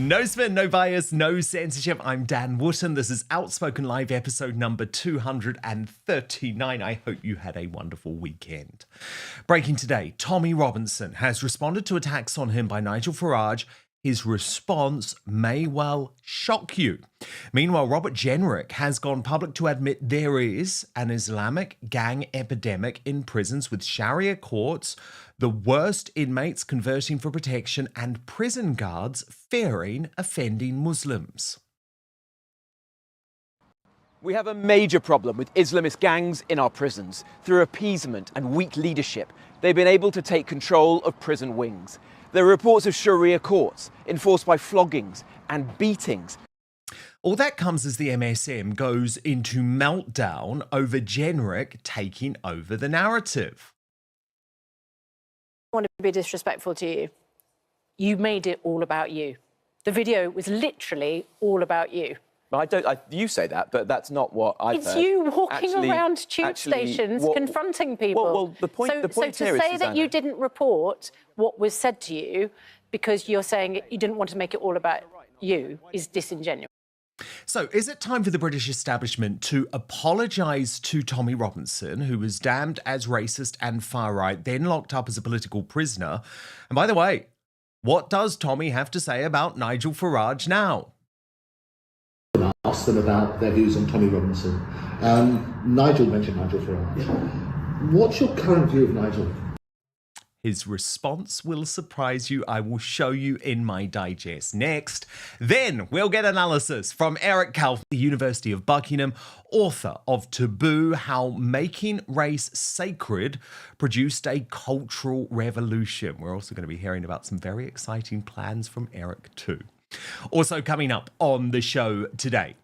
No spin, no bias, no censorship. I'm Dan Wootton. This is Outspoken Live episode number 239. I hope you had a wonderful weekend. Breaking today, Tommy Robinson has responded to attacks on him by Nigel Farage. His response may well shock you. Meanwhile, Robert Jenrick has gone public to admit there is an Islamic gang epidemic in prisons, with Sharia courts, the worst inmates converting for protection, and prison guards fearing offending Muslims. We have a major problem with Islamist gangs in our prisons. Through appeasement and weak leadership, they've been able to take control of prison wings. There are reports of Sharia courts enforced by floggings and beatings. All that comes as the MSM goes into meltdown over Jenrick taking over the narrative. I want to be disrespectful to you. You made it all about you. The video was literally all about you. You say that, but that's not what I've heard. It's you walking around tube stations confronting people. Well, the point so here to is, say that Susanna, you didn't report what was said to you because you're saying you didn't want to make it all about you is disingenuous. So is it time for the British establishment to apologise to Tommy Robinson, who was damned as racist and far-right, then locked up as a political prisoner? And by the way, what does Tommy have to say about Nigel Farage now? Ask them about their views on Tommy Robinson. Nigel mentioned Nigel Farage. What's your current view of Nigel? His response will surprise you. I will show you in my digest next. Then we'll get analysis from Eric Kalf, the University of Buckingham, author of Taboo: How Making Race Sacred Produced a Cultural Revolution. We're also going to be hearing about some very exciting plans from Eric too. Also coming up on the show today,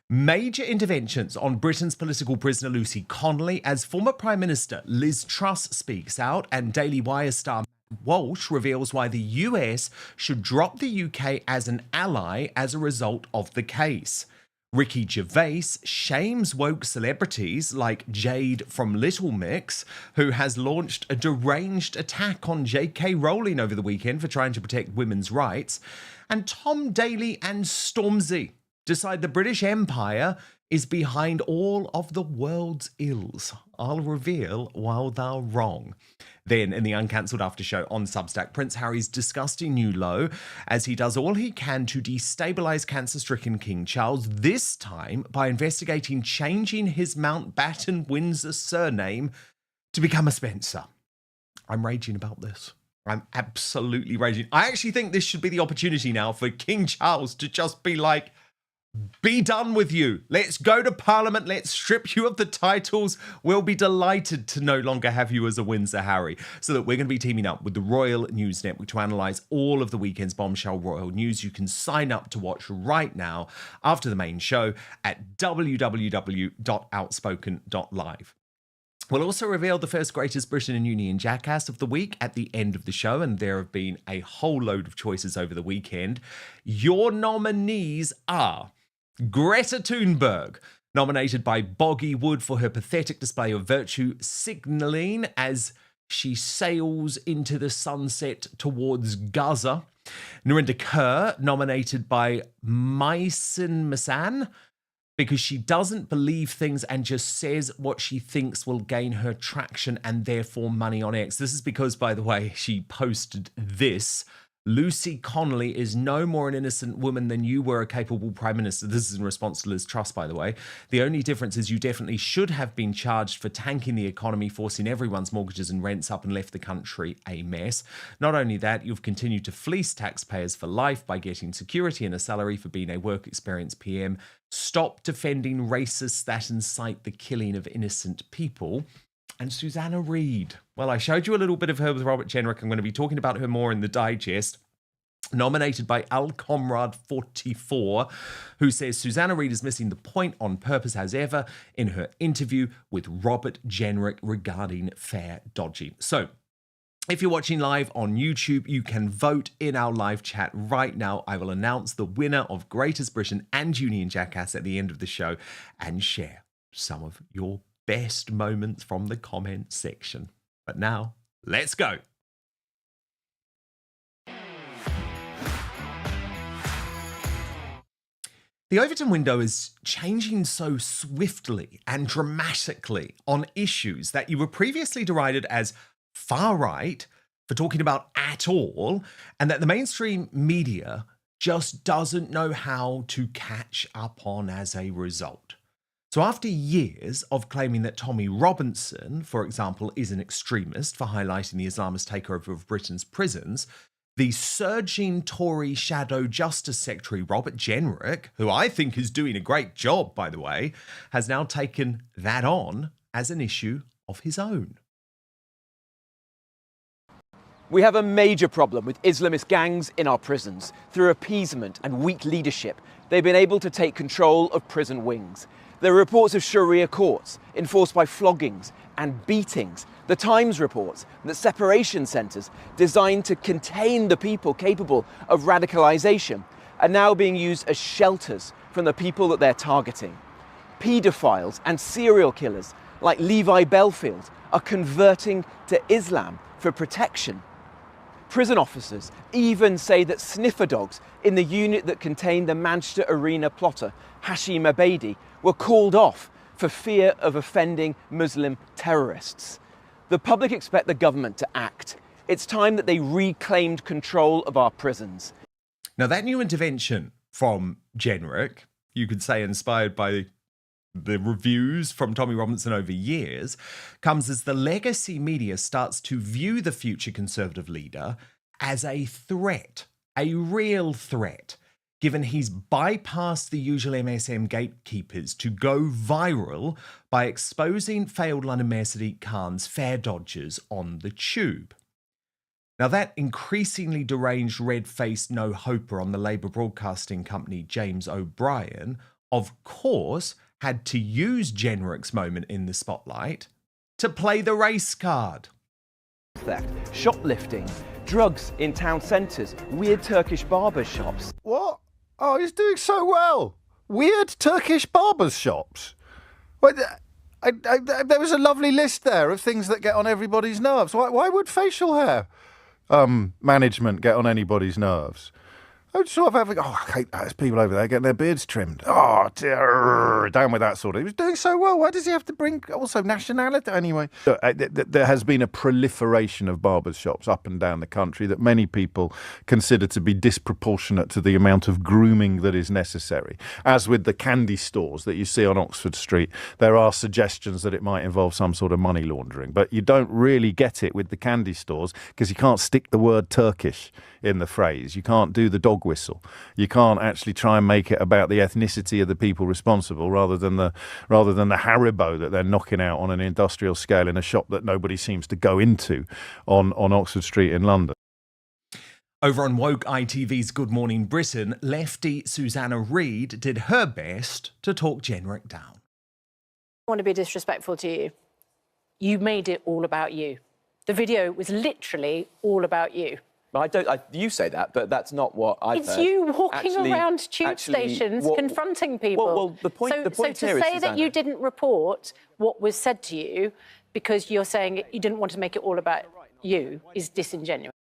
major interventions on Britain's political prisoner Lucy Connolly as former Prime Minister Liz Truss speaks out, and Daily Wire star Matt Walsh reveals why the US should drop the UK as an ally as a result of the case. Ricky Gervais shames woke celebrities like Jade from Little Mix, who has launched a deranged attack on J.K. Rowling over the weekend for trying to protect women's rights. And Tom Daley and Stormzy decide the British Empire is behind all of the world's ills. I'll reveal while they're wrong. Then, in the uncancelled after show on Substack, Prince Harry's disgusting new low as he does all he can to destabilise cancer-stricken King Charles, this time by investigating changing his Mountbatten Windsor surname to become a Spencer. I'm raging about this. I'm absolutely raging. I actually think this should be the opportunity now for King Charles to just be like, be done with you. Let's go to Parliament. Let's strip you of the titles. We'll be delighted to no longer have you as a Windsor Harry. So that we're going to be teaming up with the Royal News Network to analyse all of the weekend's bombshell royal news. You can sign up to watch right now after the main show at www.outspoken.live. We'll also reveal the first Greatest Britain and Union jackass of the week at the end of the show, and there have been a whole load of choices over the weekend. Your nominees are Greta Thunberg, nominated by Boggy Wood for her pathetic display of virtue signalling as she sails into the sunset towards Gaza. Narinder Kaur, nominated by Maisen Masan, because she doesn't believe things and just says what she thinks will gain her traction and therefore money on X. This is because, by the way, she posted this. Lucy Connolly is no more an innocent woman than you were a capable Prime Minister. This is in response to Liz Truss, by the way. The only difference is you definitely should have been charged for tanking the economy, forcing everyone's mortgages and rents up, and left the country a mess. Not only that, you've continued to fleece taxpayers for life by getting security and a salary for being a work experience PM. Stop defending racists that incite the killing of innocent people. And Susanna Reid. Well, I showed you a little bit of her with Robert Jenrick. I'm going to be talking about her more in the digest. Nominated by Alcomrade44, who says Susanna Reid is missing the point on purpose as ever in her interview with Robert Jenrick regarding Fair Dodgy. So, if you're watching live on YouTube, you can vote in our live chat right now. I will announce the winner of Greatest Britain and Union Jackass at the end of the show and share some of your best moments from the comment section. But now, let's go. The Overton window is changing so swiftly and dramatically on issues that you were previously derided as far right for talking about at all, and that the mainstream media just doesn't know how to catch up on as a result. So after years of claiming that Tommy Robinson, for example, is an extremist for highlighting the Islamist takeover of Britain's prisons, the surging Tory Shadow Justice Secretary Robert Jenrick, who I think is doing a great job, by the way, has now taken that on as an issue of his own. We have a major problem with Islamist gangs in our prisons. Through appeasement and weak leadership, they've been able to take control of prison wings. There are reports of Sharia courts enforced by floggings and beatings. The Times reports that separation centres designed to contain the people capable of radicalisation are now being used as shelters from the people that they're targeting. Paedophiles and serial killers like Levi Belfield are converting to Islam for protection. Prison officers even say that sniffer dogs in the unit that contained the Manchester Arena plotter Hashim Abedi were called off for fear of offending Muslim terrorists. The public expect the government to act. It's time that they reclaimed control of our prisons. Now, that new intervention from Jenrick, you could say inspired by the reviews from Tommy Robinson over years, comes as the legacy media starts to view the future Conservative leader as a threat, a real threat, given he's bypassed the usual MSM gatekeepers to go viral by exposing failed London Mayor Sadiq Khan's fare dodgers on the tube. Now, that increasingly deranged red-faced no-hoper on the Labour broadcasting company James O'Brien, of course, had to use Jenrick's moment in the spotlight to play the race card. Theft, shoplifting, drugs in town centres, weird Turkish barber shops. What? Oh, he's doing so well. Weird Turkish barbers shops. Well, there was a lovely list there of things that get on everybody's nerves. Why would facial hair management get on anybody's nerves? I sort of having, I hate that. There's people over there getting their beards trimmed. Oh, dear, down with that sort of. He was doing so well. Why does he have to bring also nationality? Anyway, there has been a proliferation of barbers shops up and down the country that many people consider to be disproportionate to the amount of grooming that is necessary. As with the candy stores that you see on Oxford Street, there are suggestions that it might involve some sort of money laundering. But you don't really get it with the candy stores because you can't stick the word Turkish in the phrase. You can't do the dog whistle. You can't actually try and make it about the ethnicity of the people responsible rather than the Haribo that they're knocking out on an industrial scale in a shop that nobody seems to go into on Oxford Street in London. Over on Woke ITV's Good Morning Britain, lefty Susanna Reid did her best to talk Jenrick down. I want to be disrespectful to you. You made it all about you. The video was literally all about you. You say that, but that's not what I've heard. It's you walking around tube stations confronting people. Well, the point so here to is, say that Susanna, you didn't report what was said to you because you're saying you didn't want to make it all about you is disingenuous.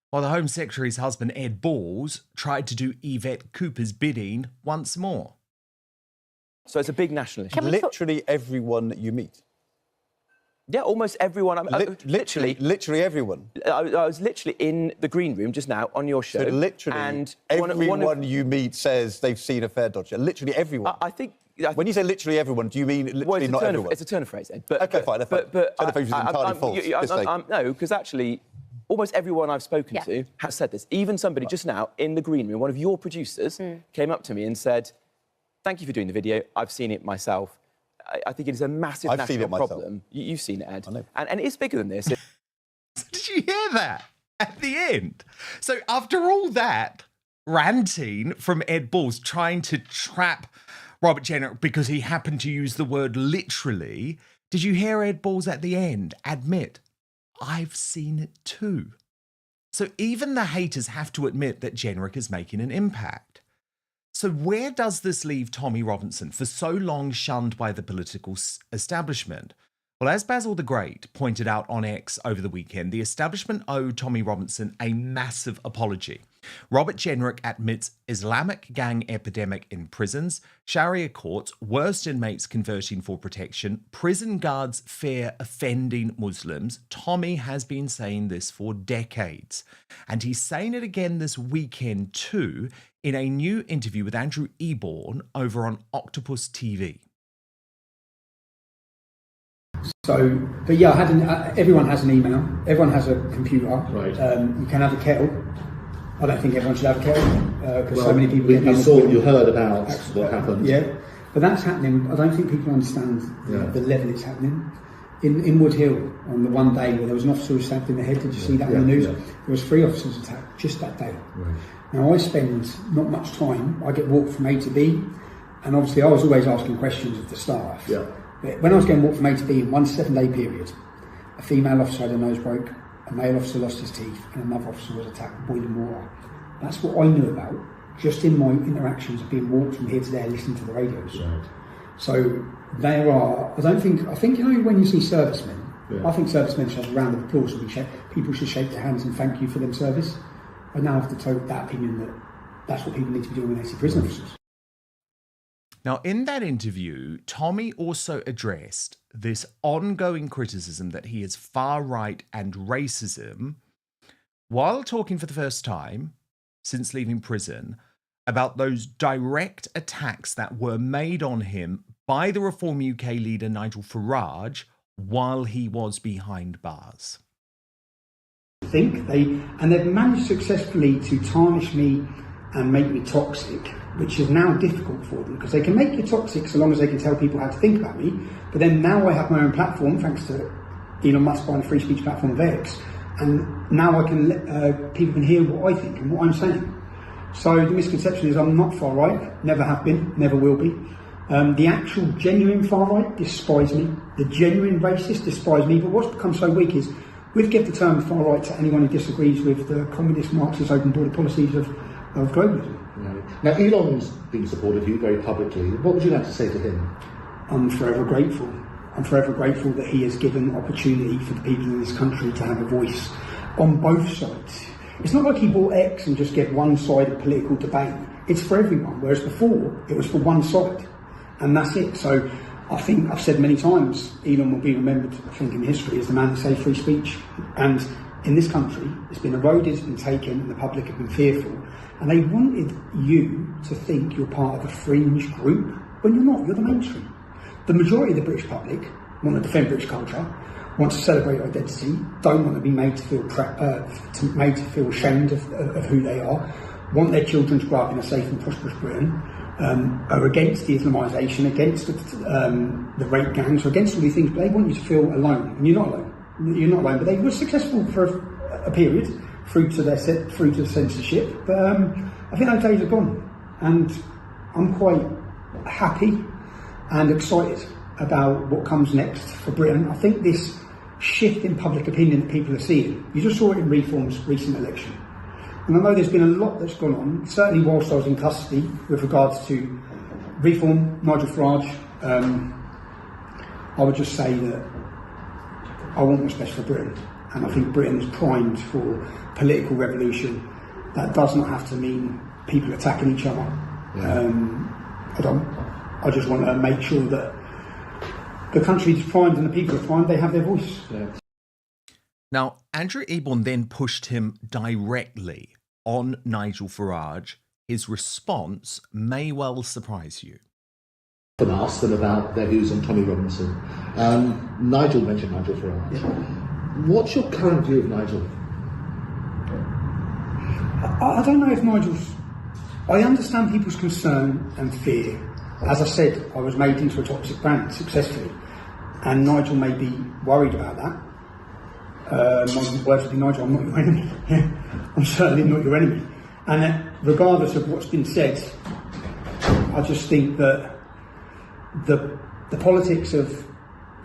While the Home Secretary's husband, Ed Balls, tried to do Yvette Cooper's bidding once more. So it's a big national issue. Literally everyone that you meet. Yeah, almost everyone. Literally everyone. I was literally in the green room just now on your show. So literally and everyone you meet says they've seen a fare dodger. Literally everyone. I think... When you say literally everyone, do you mean literally not everyone? It's a turn of phrase, Ed. OK, fine. Turn of phrase is entirely false. No, because actually, almost everyone I've spoken to has said this. Even somebody just now in the green room, one of your producers, came up to me and said, "Thank you for doing the video. I've seen it myself. I think it is a massive national problem." You've seen it, Ed. I know. And it is bigger than this. Did you hear that at the end? So after all that ranting from Ed Balls trying to trap Robert Jenrick because he happened to use the word literally, did you hear Ed Balls at the end admit, "I've seen it too"? So even the haters have to admit that Jenrick is making an impact. So where does this leave Tommy Robinson, for so long shunned by the political establishment? Well, as Basil the Great pointed out on X over the weekend, the establishment owed Tommy Robinson a massive apology. Robert Jenrick admits Islamic gang epidemic in prisons, Sharia courts, worst inmates converting for protection, prison guards fear offending Muslims. Tommy has been saying this for decades. And he's saying it again this weekend too, in a new interview with Andrew Eborn over on Octopus TV. So, but yeah, everyone has an email, everyone has a computer, Right. You can have a kettle. I don't think everyone should have a kettle, because so many people get you heard about what happened. Yeah, but that's happening. I don't think people understand the level it's happening. In Wood Hill, on the one day where there was an officer who was stabbed in the head, did you see that in the news? Yeah. There was 3 officers attacked just that day. Right. Now I spend not much time, I get walked from A to B, and obviously I was always asking questions of the staff. Yeah. When I was getting walked from A to B in one 7-day period, a female officer had her nose broke, a male officer lost his teeth, and another officer was attacked with boiling water. That's what I knew about, just in my interactions of being walked from here to there, listening to the radios. Right. So there are, I think you know when you see servicemen, I think servicemen should have a round of applause and people should shake their hands and thank you for their service. I now have to take that opinion that that's what people need to be doing when they see prison officers. Now, in that interview, Tommy also addressed this ongoing criticism that he is far-right and racism, while talking for the first time since leaving prison about those direct attacks that were made on him by the Reform UK leader Nigel Farage while he was behind bars. They've managed successfully to tarnish me and make me toxic, which is now difficult for them, because they can make you toxic so long as they can tell people how to think about me. But then now I have my own platform, thanks to Elon Musk buying the free speech platform of X, and now I can people can hear what I think and what I'm saying. So the misconception is I'm not far right, never have been, never will be. The actual genuine far right despise me. The genuine racist despise me. But what's become so weak is we've given the term far right to anyone who disagrees with the communist Marxist open border policies of globalism. Right. Now, Elon's been supportive of you very publicly. What would you like to say to him? I'm forever grateful. I'm forever grateful that he has given opportunity for the people in this country to have a voice on both sides. It's not like he bought X and just get one side of political debate. It's for everyone, whereas before it was for one side, and that's it. So I think I've said many times, Elon will be remembered, I think, in history as the man who saved free speech. And in this country, it's been eroded, it's been taken, and the public have been fearful. And they wanted you to think you're part of a fringe group when you're not, you're the mainstream. The majority of the British public want to defend British culture, want to celebrate identity, don't want to be made to feel ashamed of who they are, want their children to grow up in a safe and prosperous Britain, are against the Islamisation, against the rape gangs, or against all these things, but they want you to feel alone. And you're not alone. You're not alone, but they were successful for a period through to the censorship. But I think those days are gone, and I'm quite happy and excited about what comes next for Britain. I think this shift in public opinion that people are seeing, you just saw it in Reform's recent election. And I know there's been a lot that's gone on, certainly whilst I was in custody, with regards to Reform, Nigel Farage. I would just say that I want what's best for Britain. And I think Britain is primed for political revolution. That does not have to mean people attacking each other. Yeah. I just want to make sure that the country is primed and the people are primed, they have their voice. Yeah. Now, Andrew Eborn then pushed him directly on Nigel Farage. His response may well surprise you. And asked them about their views on Tommy Robinson. Nigel mentioned Nigel Farage. Yeah. What's your current view of Nigel? I don't know if Nigel's... I understand people's concern and fear. As I said, I was made into a toxic brand successfully, and Nigel may be worried about that. My words would be, Nigel, I'm not your enemy. I'm certainly not your enemy. And regardless of what's been said, I just think that the politics of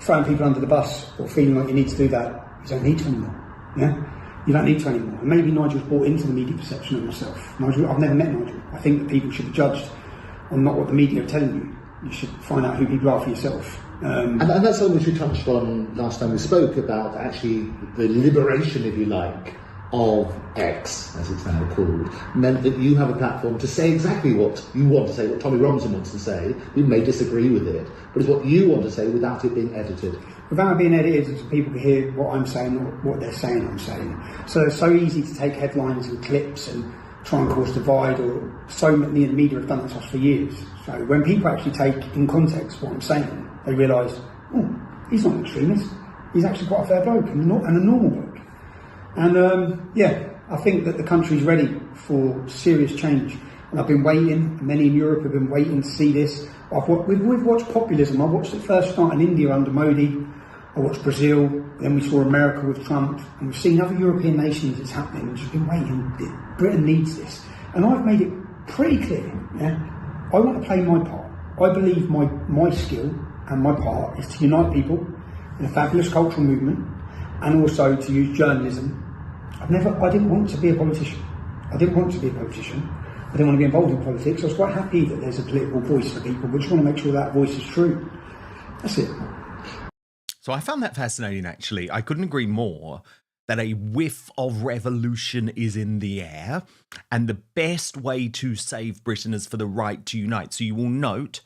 throwing people under the bus or feeling like you need to do that, you don't need to anymore. Yeah? You don't need to anymore. And maybe Nigel's bought into the media perception of myself. Nigel, I've never met Nigel. I think that people should be judged on not what the media are telling you. You should find out who people are for yourself. And that's something which we touched on last time we spoke about, actually the liberation, if you like, of X, as it's now called, meant that you have a platform to say exactly what you want to say, what Tommy Robinson wants to say. We may disagree with it, but it's what you want to say without it being edited. Without being edited, so people can hear what I'm saying or what they're saying I'm saying. So it's so easy to take headlines and clips and try and cause divide, or so many in the media have done that to us for years. So when people actually take in context what I'm saying, they realise, oh, he's not an extremist. He's actually quite a fair bloke and a normal bloke. And I think that the country's ready for serious change. And I've been waiting, many in Europe have been waiting to see this. We've watched populism. I watched it first start in India under Modi. I watched Brazil, then we saw America with Trump, and we've seen other European nations it's happening. We've just been waiting. Britain needs this. And I've made it pretty clear, I want to play my part. I believe my skill and my part is to unite people in a fabulous cultural movement, and also to use journalism. I didn't want to be a politician. I didn't want to be a politician. I didn't want to be involved in politics. I was quite happy that there's a political voice for people, but just want to make sure that voice is true. That's it. So I found that fascinating, actually. I couldn't agree more that a whiff of revolution is in the air, and the best way to save Britain is for the right to unite. So you will note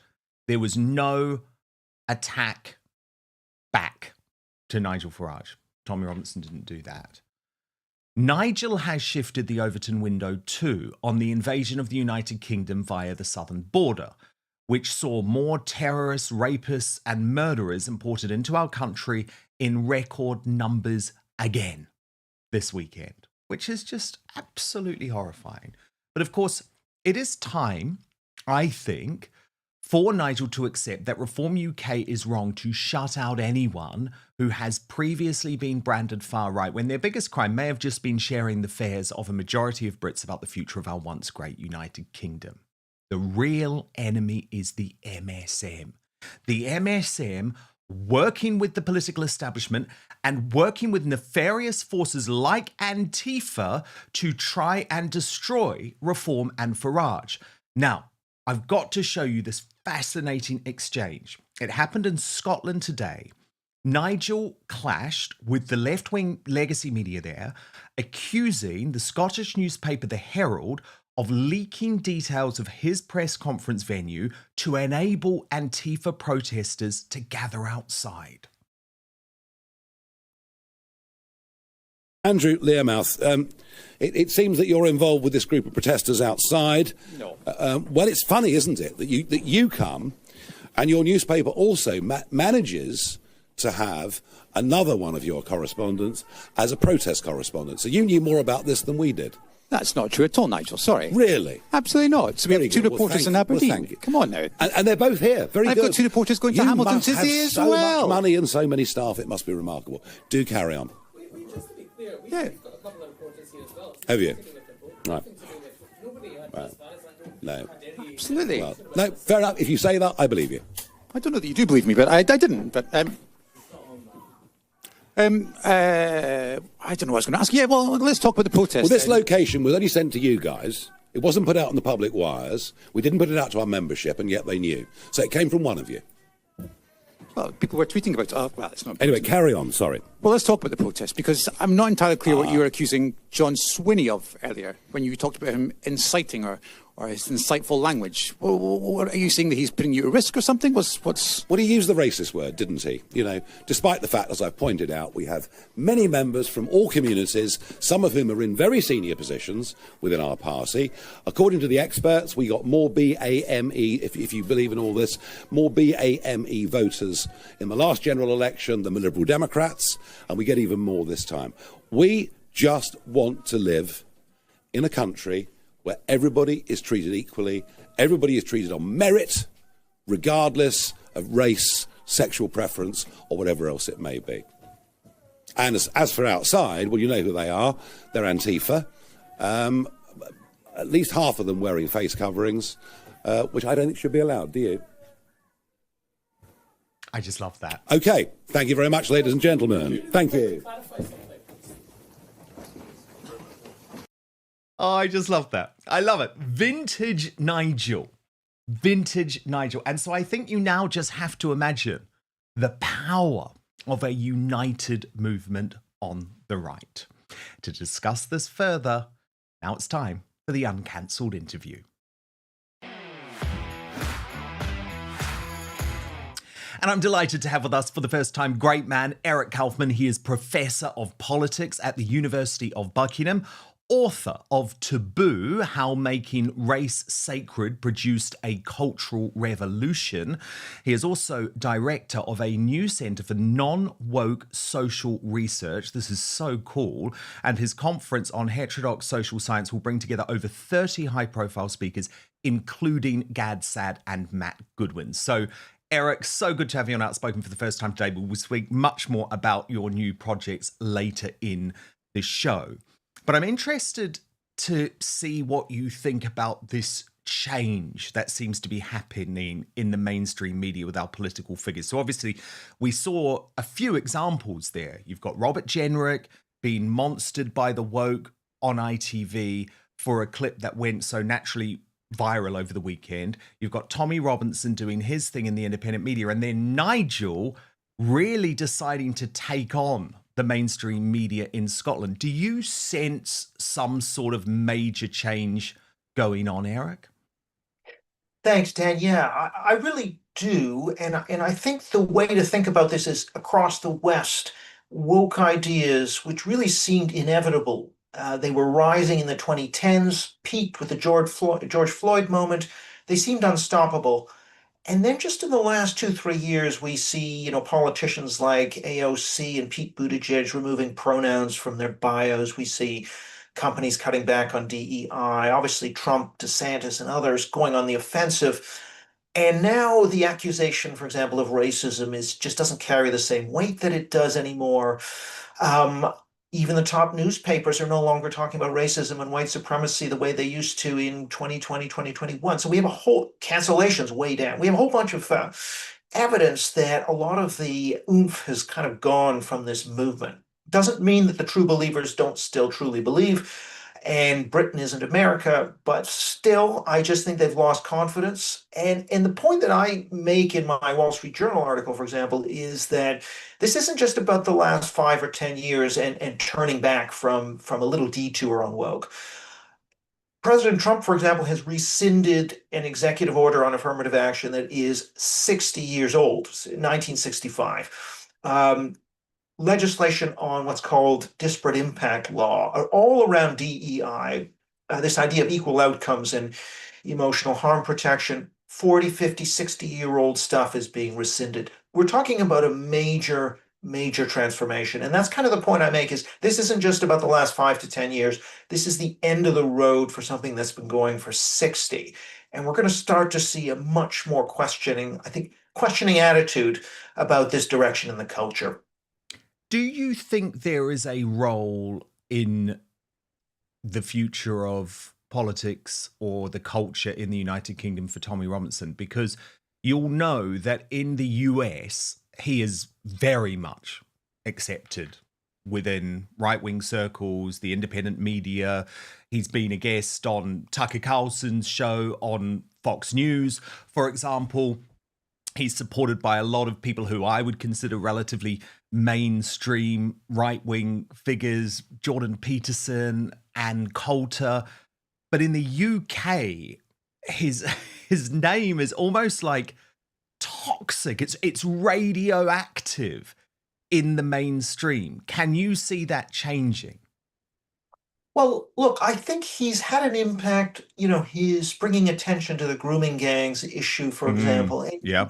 there was no attack back to Nigel Farage. Tommy Robinson didn't do that. Nigel has shifted the Overton window too on the invasion of the United Kingdom via the southern border, which saw more terrorists, rapists and murderers imported into our country in record numbers again this weekend, which is just absolutely horrifying. But of course, it is time, I think, for Nigel to accept that Reform UK is wrong to shut out anyone who has previously been branded far-right when their biggest crime may have just been sharing the fears of a majority of Brits about the future of our once great United Kingdom. The real enemy is the MSM. The MSM working with the political establishment and working with nefarious forces like Antifa to try and destroy Reform and Farage. Now, I've got to show you this fascinating exchange. It happened in Scotland today. Nigel clashed with the left-wing legacy media there, accusing the Scottish newspaper The Herald of leaking details of his press conference venue to enable Antifa protesters to gather outside. Andrew Learmouth, it seems that you're involved with this group of protesters outside. No. Well, it's funny, isn't it, that you come and your newspaper also manages to have another one of your correspondents as a protest correspondent. So you knew more about this than we did. That's not true at all, Nigel. Sorry. Really? Absolutely not. So we have two reporters in Aberdeen. Well, thank you. Come on now. And they're both here. Very I've good. got two reporters going to Hamilton today as well. You must have so much money and so many staff. It must be remarkable. Do carry on. Just to be clear, we've got a couple of reporters here as well. Have you? Right. Right. No. Absolutely. Well, no, fair enough. If you say that, I believe you. I don't know that you do believe me, but I didn't. But I don't know what I was going to ask. Yeah, well, let's talk about the protest. Well, this location was only sent to you guys. It wasn't put out on the public wires. We didn't put it out to our membership, and yet they knew. So it came from one of you. Well, people were tweeting about it. Oh, well, it's not. Anyway, carry on. Sorry. Well, let's talk about the protest, because I'm not entirely clear what you were accusing John Swinney of earlier when you talked about him inciting or his insightful language. What, are you saying that he's putting you at risk or something? What's? Well, he used the racist word, didn't he? You know, despite the fact, as I've pointed out, we have many members from all communities, some of whom are in very senior positions within our party. According to the experts, we got more BAME, if you believe in all this, more BAME voters in the last general election than the Liberal Democrats, and we get even more this time. We just want to live in a country where everybody is treated equally, everybody is treated on merit, regardless of race, sexual preference, or whatever else it may be. And as for outside, well, you know who they are. They're Antifa. At least half of them wearing face coverings, which I don't think should be allowed, do you? I just love that. OK, thank you very much, ladies and gentlemen. Thank you. Oh, I just love that. I love it. Vintage Nigel. Vintage Nigel. And so I think you now just have to imagine the power of a united movement on the right. To discuss this further, now it's time for the Uncancelled interview. And I'm delighted to have with us for the first time great man Eric Kaufmann. He is Professor of Politics at the University of Buckingham, author of Taboo, How Making Race Sacred Produced a Cultural Revolution. He is also director of a new centre for non-woke social research. This is so cool. And his conference on heterodox social science will bring together over 30 high-profile speakers, including Gad Saad and Matt Goodwin. So, Eric, so good to have you on Outspoken for the first time today. We'll speak much more about your new projects later in the show. But I'm interested to see what you think about this change that seems to be happening in the mainstream media with our political figures. So obviously, we saw a few examples there. You've got Robert Jenrick being monstered by the woke on ITV for a clip that went so naturally viral over the weekend. You've got Tommy Robinson doing his thing in the independent media, and then Nigel really deciding to take on the mainstream media in Scotland. Do you sense some sort of major change going on, Eric? Thanks, Dan. Yeah, I really do. And I think the way to think about this is across the West, woke ideas, which really seemed inevitable. They were rising in the 2010s, peaked with the George Floyd moment. They seemed unstoppable. And then just in the last 2-3 years, we see, politicians like AOC and Pete Buttigieg removing pronouns from their bios. We see companies cutting back on DEI, obviously Trump, DeSantis, and others going on the offensive. And now the accusation, for example, of racism just doesn't carry the same weight that it does anymore. Even the top newspapers are no longer talking about racism and white supremacy the way they used to in 2020, 2021. So we have a whole cancellations way down. We have a whole bunch of evidence that a lot of the oomph has kind of gone from this movement. Doesn't mean that the true believers don't still truly believe, and Britain isn't America, but still, I just think they've lost confidence. And the point that I make in my Wall Street Journal article, for example, is that this isn't just about the last 5 or 10 years and turning back from a little detour on woke. President Trump, for example, has rescinded an executive order on affirmative action that is 60 years old, 1965. Legislation on what's called disparate impact law, all around DEI, this idea of equal outcomes and emotional harm protection. 40, 50, 60-year-old stuff is being rescinded. We're talking about a major transformation. And that's kind of the point I make, is this isn't just about the last 5 to 10 years. This is the end of the road for something that's been going for 60. And we're going to start to see a much more questioning attitude about this direction in the culture. Do you think there is a role in the future of politics or the culture in the United Kingdom for Tommy Robinson? Because you'll know that in the US, he is very much accepted within right-wing circles, the independent media. He's been a guest on Tucker Carlson's show on Fox News, for example. He's supported by a lot of people who I would consider relatively mainstream right-wing figures, Jordan Peterson and Coulter. But in the UK, his name is almost like toxic. It's radioactive in the mainstream. Can you see that changing? Well, look, I think he's had an impact. He's bringing attention to the grooming gangs issue, for example. And yeah.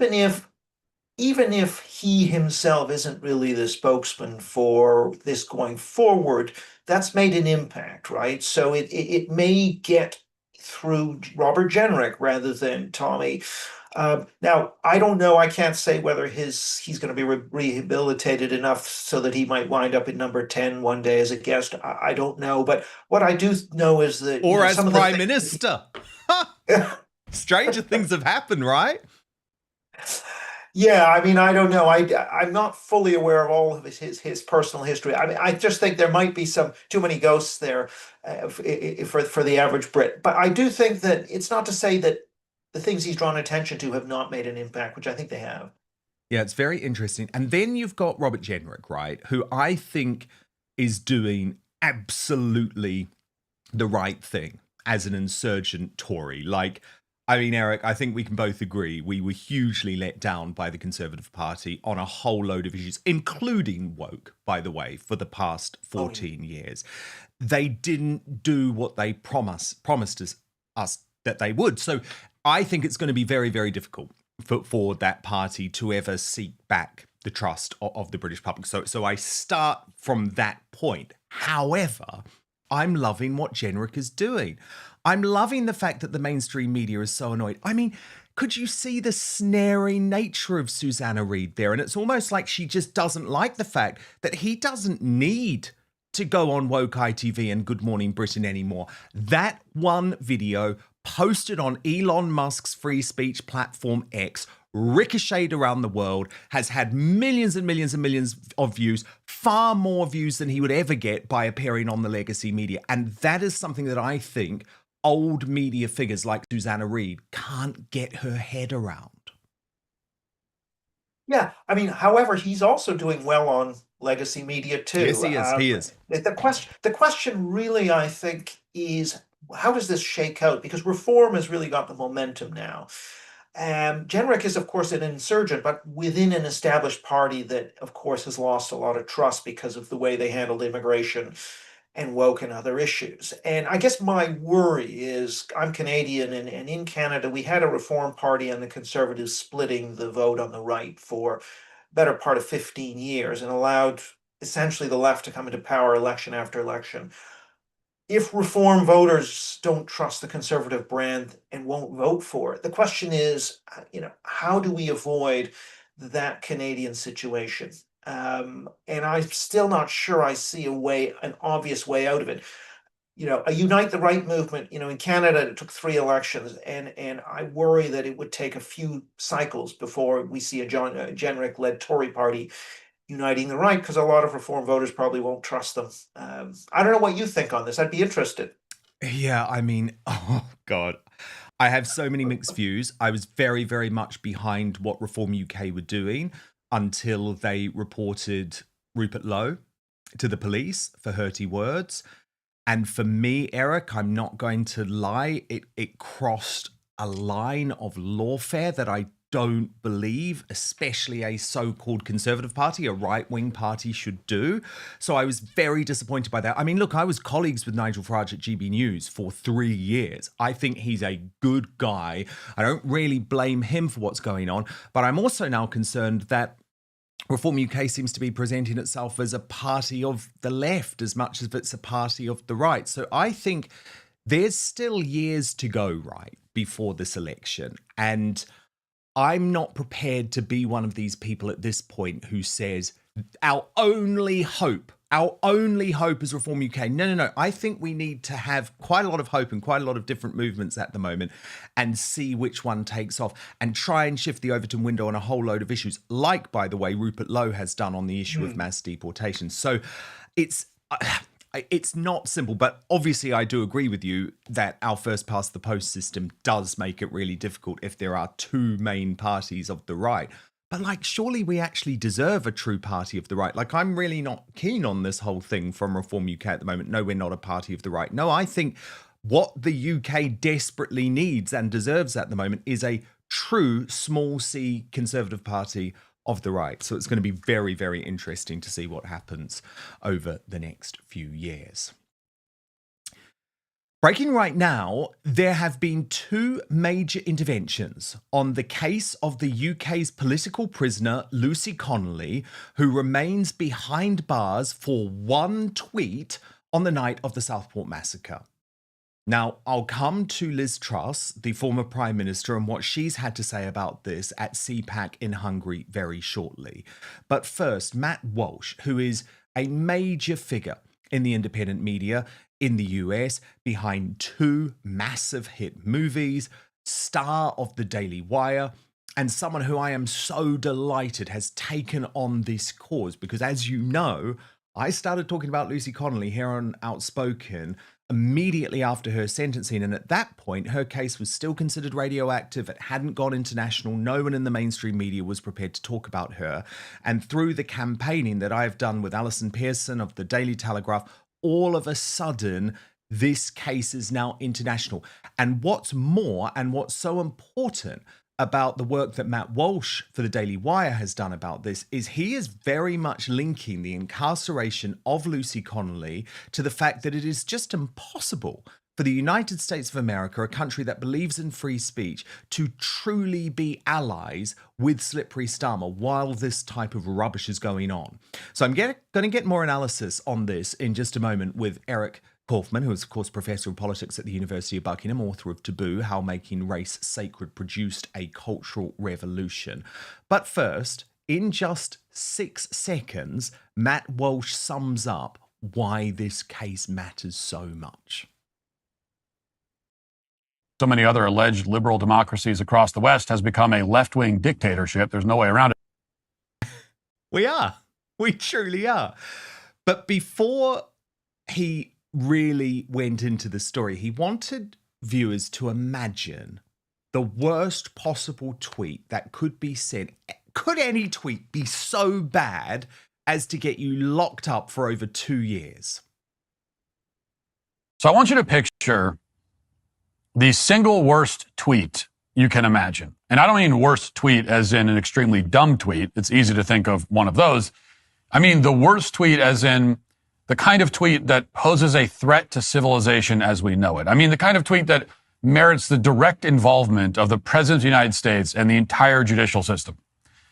even if he himself isn't really the spokesman for this going forward, that's made an impact, right? So it may get through Robert Jenrick rather than Tommy. Now, I don't know. I can't say whether he's going to be rehabilitated enough so that he might wind up at number 10 one day as a guest. I don't know. But what I do know is that... Or as Prime Minister. Stranger things have happened, right? Yeah, I mean, I don't know. I'm not fully aware of all of his personal history. I mean, I just think there might be too many ghosts there for the average Brit. But I do think that it's not to say that the things he's drawn attention to have not made an impact, which I think they have. Yeah, it's very interesting. And then you've got Robert Jenrick, right, who I think is doing absolutely the right thing as an insurgent Tory. Like, I mean, Eric, I think we can both agree we were hugely let down by the Conservative Party on a whole load of issues, including woke, by the way, for the past 14 years. They didn't do what they promised us that they would. So I think it's going to be very, very difficult for that party to ever seek back the trust of the British public. So I start from that point. However, I'm loving what Jenrick is doing. I'm loving the fact that the mainstream media is so annoyed. I mean, could you see the snaring nature of Susanna Reid there? And it's almost like she just doesn't like the fact that he doesn't need to go on Woke ITV and Good Morning Britain anymore. That one video posted on Elon Musk's free speech platform X, ricocheted around the world, has had millions and millions and millions of views, far more views than he would ever get by appearing on the legacy media. And that is something that I think old media figures like Susanna Reid can't get her head around. Yeah, I mean, however, he's also doing well on legacy media too. Yes, he is. He is. The question really, I think, is how does this shake out? Because reform has really got the momentum now. Jenrick is, of course, an insurgent, but within an established party that, of course, has lost a lot of trust because of the way they handled immigration and woke and other issues. And I guess my worry is I'm Canadian, and in Canada, we had a Reform Party and the Conservatives splitting the vote on the right for better part of 15 years and allowed essentially the left to come into power election after election. If Reform voters don't trust the Conservative brand and won't vote for it, the question is, how do we avoid that Canadian situation? And I'm still not sure I see an obvious way out of it. A Unite the Right movement, in Canada, it took 3 elections, and I worry that it would take a few cycles before we see a Jenrick-led Tory party uniting the right, because a lot of Reform voters probably won't trust them. I don't know what you think on this. I'd be interested. Yeah, I mean, oh God. I have so many mixed views. I was very, very much behind what Reform UK were doing until they reported Rupert Lowe to the police for hurty words. And for me, Eric, I'm not going to lie, it crossed a line of lawfare that I don't believe, especially a so-called Conservative party, a right-wing party, should do. So I was very disappointed by that. I mean, look, I was colleagues with Nigel Farage at GB News for 3 years. I think he's a good guy. I don't really blame him for what's going on, but I'm also now concerned that Reform UK seems to be presenting itself as a party of the left as much as it's a party of the right. So I think there's still years to go, right, before this election. And I'm not prepared to be one of these people at this point who says our only hope is Reform UK. No. I think we need to have quite a lot of hope and quite a lot of different movements at the moment and see which one takes off and try and shift the Overton window on a whole load of issues, like, by the way, Rupert Lowe has done on the issue of mass deportation. So it's not simple, but obviously I do agree with you that our first past the post system does make it really difficult if there are 2 main parties of the right. But surely we actually deserve a true party of the right. I'm really not keen on this whole thing from Reform UK at the moment. No, we're not a party of the right. No, I think what the UK desperately needs and deserves at the moment is a true small c Conservative party of the right. So it's going to be very, very interesting to see what happens over the next few years. Breaking right now, there have been 2 major interventions on the case of the UK's political prisoner, Lucy Connolly, who remains behind bars for 1 tweet on the night of the Southport massacre. Now, I'll come to Liz Truss, the former Prime Minister, and what she's had to say about this at CPAC in Hungary very shortly. But first, Matt Walsh, who is a major figure in the independent media in the US, behind 2 massive hit movies, star of the Daily Wire, and someone who I am so delighted has taken on this cause, because as you know, I started talking about Lucy Connolly here on Outspoken immediately after her sentencing, and at that point, her case was still considered radioactive. It hadn't gone international. No one in the mainstream media was prepared to talk about her. And through the campaigning that I've done with Alison Pearson of the Daily Telegraph, all of a sudden, this case is now international. And what's more, and what's so important about the work that Matt Walsh for the Daily Wire has done about this, is he is very much linking the incarceration of Lucy Connolly to the fact that it is just impossible for the United States of America, a country that believes in free speech, to truly be allies with Slippery Starmer while this type of rubbish is going on. So I'm going to get more analysis on this in just a moment with Eric Kaufman, who is, of course, Professor of Politics at the University of Buckingham, author of Taboo, How Making Race Sacred Produced a Cultural Revolution. But first, in just 6 seconds, Matt Walsh sums up why this case matters so much. So many other alleged liberal democracies across the West has become a left-wing dictatorship. There's no way around it. We are. We truly are. But before he really went into the story, he wanted viewers to imagine the worst possible tweet that could be sent. Could any tweet be so bad as to get you locked up for over 2 years? So I want you to picture the single worst tweet you can imagine. And I don't mean worst tweet as in an extremely dumb tweet. It's easy to think of one of those. I mean the worst tweet as in the kind of tweet that poses a threat to civilization as we know it. I mean, the kind of tweet that merits the direct involvement of the President of the United States and the entire judicial system.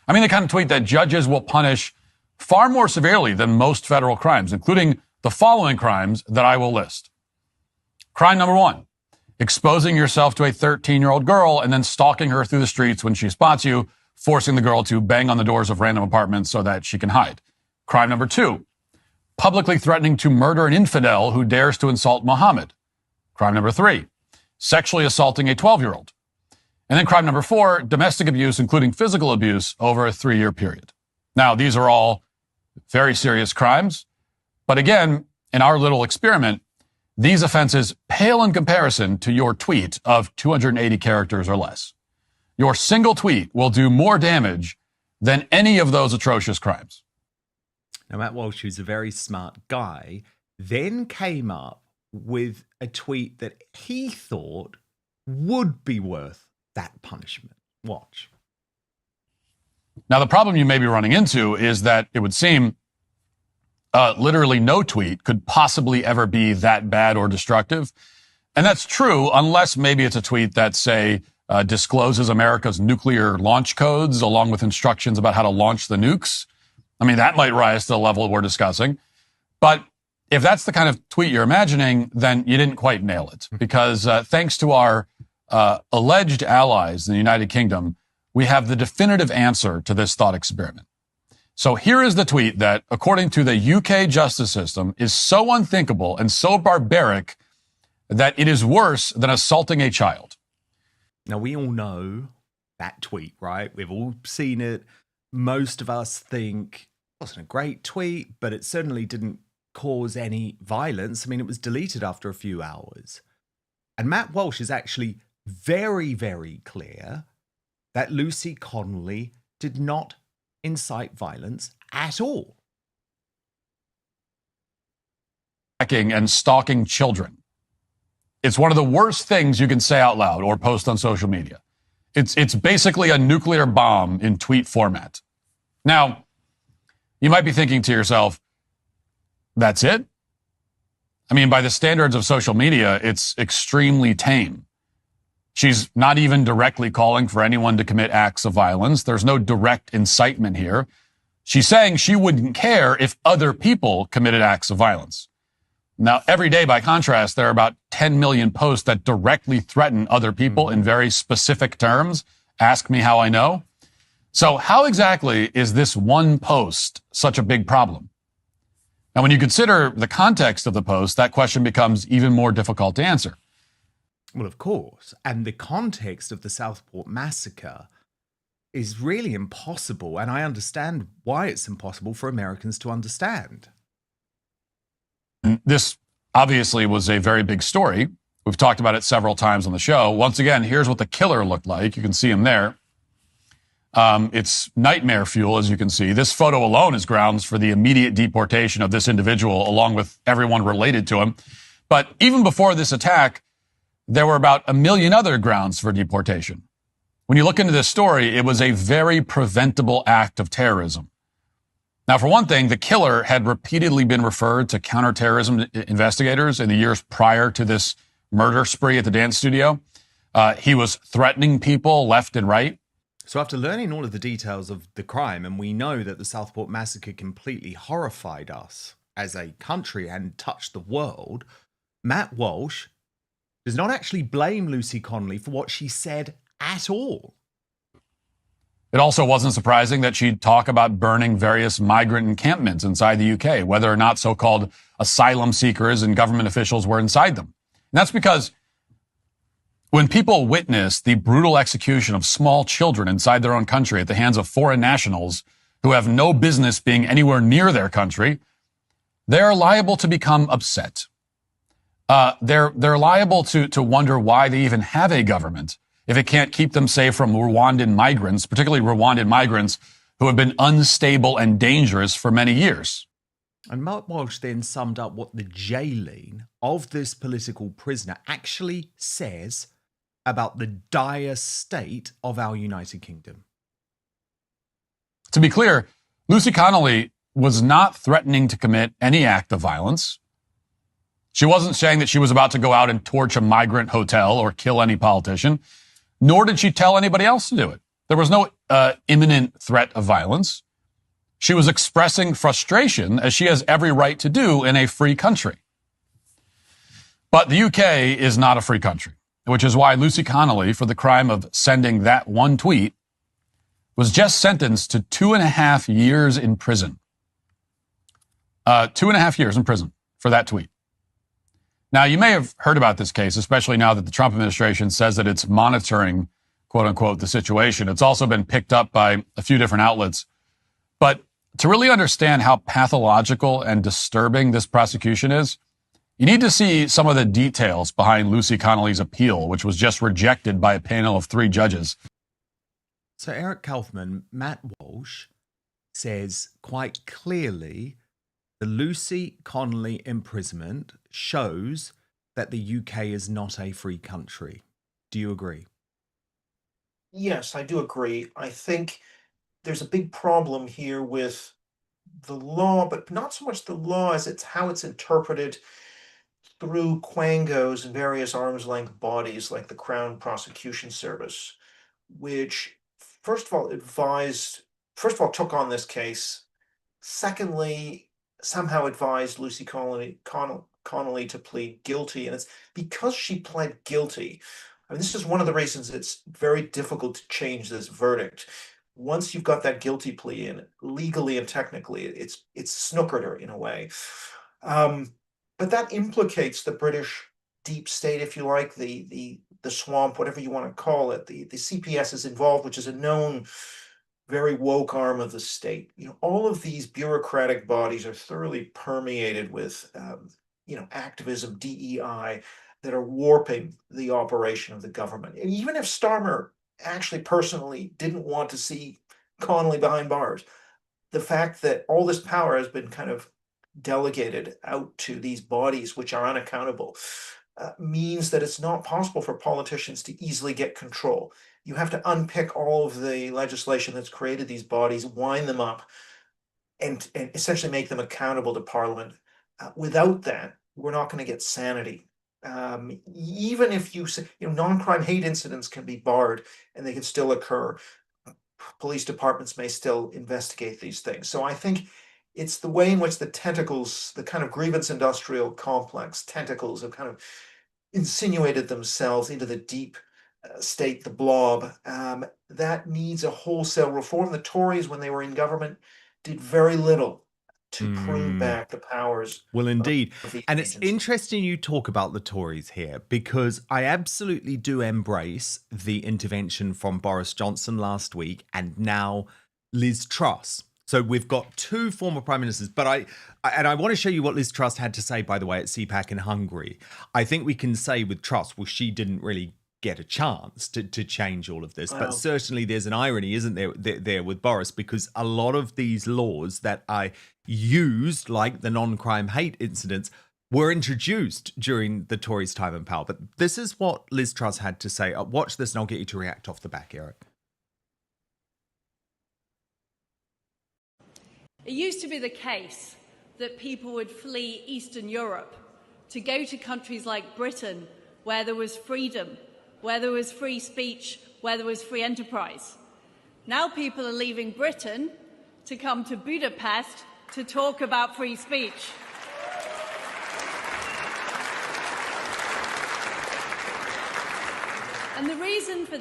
I mean, the kind of tweet that judges will punish far more severely than most federal crimes, including the following crimes that I will list. Crime number 1, exposing yourself to a 13-year-old girl and then stalking her through the streets when she spots you, forcing the girl to bang on the doors of random apartments so that she can hide. Crime number 2, publicly threatening to murder an infidel who dares to insult Muhammad. Crime number 3, sexually assaulting a 12-year-old. And then crime number 4, domestic abuse, including physical abuse, over a 3-year period. Now, these are all very serious crimes. But again, in our little experiment, these offenses pale in comparison to your tweet of 280 characters or less. Your single tweet will do more damage than any of those atrocious crimes. Now, Matt Walsh, who's a very smart guy, then came up with a tweet that he thought would be worth that punishment. Watch. Now, the problem you may be running into is that it would seem literally no tweet could possibly ever be that bad or destructive. And that's true unless maybe it's a tweet that, say, discloses America's nuclear launch codes along with instructions about how to launch the nukes. I mean, that might rise to the level we're discussing. But if that's the kind of tweet you're imagining, then you didn't quite nail it. Because thanks to our alleged allies in the United Kingdom, we have the definitive answer to this thought experiment. So here is the tweet that, according to the UK justice system, is so unthinkable and so barbaric that it is worse than assaulting a child. Now, we all know that tweet, right? We've all seen it. Most of us think it wasn't a great tweet, but it certainly didn't cause any violence. I mean, it was deleted after a few hours. And Matt Walsh is actually very, very clear that Lucy Connolly did not incite violence at all. And stalking children. It's one of the worst things you can say out loud or post on social media. It's basically a nuclear bomb in tweet format. Now, you might be thinking to yourself, that's it? I mean, by the standards of social media, it's extremely tame. She's not even directly calling for anyone to commit acts of violence. There's no direct incitement here. She's saying she wouldn't care if other people committed acts of violence. Now, every day, by contrast, there are about 10 million posts that directly threaten other people in very specific terms. Ask me how I know. So how exactly is this one post such a big problem? Now, when you consider the context of the post, that question becomes even more difficult to answer. Well, of course. And the context of the Southport massacre is really impossible. And I understand why it's impossible for Americans to understand. This obviously was a very big story. We've talked about it several times on the show. Once again, here's what the killer looked like. You can see him there. It's nightmare fuel, as you can see. This photo alone is grounds for the immediate deportation of this individual, along with everyone related to him. But even before this attack, there were about 1 million other grounds for deportation. When you look into this story, it was a very preventable act of terrorism. Now, for one thing, the killer had repeatedly been referred to counterterrorism investigators in the years prior to this murder spree at the dance studio. He was threatening people left and right. So after learning all of the details of the crime, and we know that the Southport massacre completely horrified us as a country and touched the world, Matt Walsh does not actually blame Lucy Connolly for what she said at all. It also wasn't surprising that she'd talk about burning various migrant encampments inside the UK, whether or not so-called asylum seekers and government officials were inside them. And that's because when people witness the brutal execution of small children inside their own country at the hands of foreign nationals who have no business being anywhere near their country, they're liable to become upset. They're liable to wonder why they even have a government if it can't keep them safe from Rwandan migrants, particularly Rwandan migrants who have been unstable and dangerous for many years. And Matt Walsh then summed up what the jailing of this political prisoner actually says about the dire state of our United Kingdom. To be clear, Lucy Connolly was not threatening to commit any act of violence. She wasn't saying that she was about to go out and torch a migrant hotel or kill any politician, nor did she tell anybody else to do it. There was no imminent threat of violence. She was expressing frustration, as she has every right to do in a free country. But the UK is not a free country, which is why Lucy Connolly, for the crime of sending that one tweet, was just sentenced to 2.5 years in prison. 2.5 years in prison for that tweet. Now, you may have heard about this case, especially now that the Trump administration says that it's monitoring, quote unquote, the situation. It's also been picked up by a few different outlets. But to really understand how pathological and disturbing this prosecution is, you need to see some of the details behind Lucy Connolly's appeal, which was just rejected by a panel of 3 judges. So Eric Kaufman, Matt Walsh, says quite clearly the Lucy Connolly imprisonment shows that the UK is not a free country. Do you agree? Yes, I do agree. I think there's a big problem here with the law, but not so much the law as it's how it's interpreted through quangos and various arm's length bodies like the Crown Prosecution Service, which first of all took on this case. Secondly, somehow advised Lucy Connolly to plead guilty. And it's because she pled guilty. I mean, this is one of the reasons it's very difficult to change this verdict. Once you've got that guilty plea in, legally and technically, it's snookered her in a way. But that implicates the British deep state, if you like, the swamp, whatever you want to call it. The CPS is involved, which is a known very woke arm of the state. You know, all of these bureaucratic bodies are thoroughly permeated with, activism, DEI, that are warping the operation of the government. And even if Starmer actually personally didn't want to see Connolly behind bars, the fact that all this power has been kind of delegated out to these bodies which are unaccountable means that it's not possible for politicians to easily get control. You have to unpick all of the legislation that's created these bodies, wind them up, and essentially make them accountable to Parliament. Without that, we're not going to get sanity. Even if you say, non-crime hate incidents can be barred and they can still occur. Police departments may still investigate these things. So I think it's the way in which the tentacles, the kind of grievance industrial complex tentacles have kind of insinuated themselves into the deep state, the blob, that needs a wholesale reform. The Tories, when they were in government, did very little to prune back the powers. Well, indeed. And agencies. It's interesting you talk about the Tories here, because I absolutely do embrace the intervention from Boris Johnson last week and now Liz Truss. So we've got two former prime ministers, but I want to show you what Liz Truss had to say, by the way, at CPAC in Hungary. I think we can say with Truss, well, she didn't really get a chance to change all of this. Wow. But certainly there's an irony, isn't there with Boris, because a lot of these laws that I used, like the non-crime hate incidents, were introduced during the Tories' time in power. But this is what Liz Truss had to say. Watch this and I'll get you to react off the back, Eric. It used to be the case that people would flee Eastern Europe to go to countries like Britain, where there was freedom, where there was free speech, where there was free enterprise. Now people are leaving Britain to come to Budapest to talk about free speech. And the reason for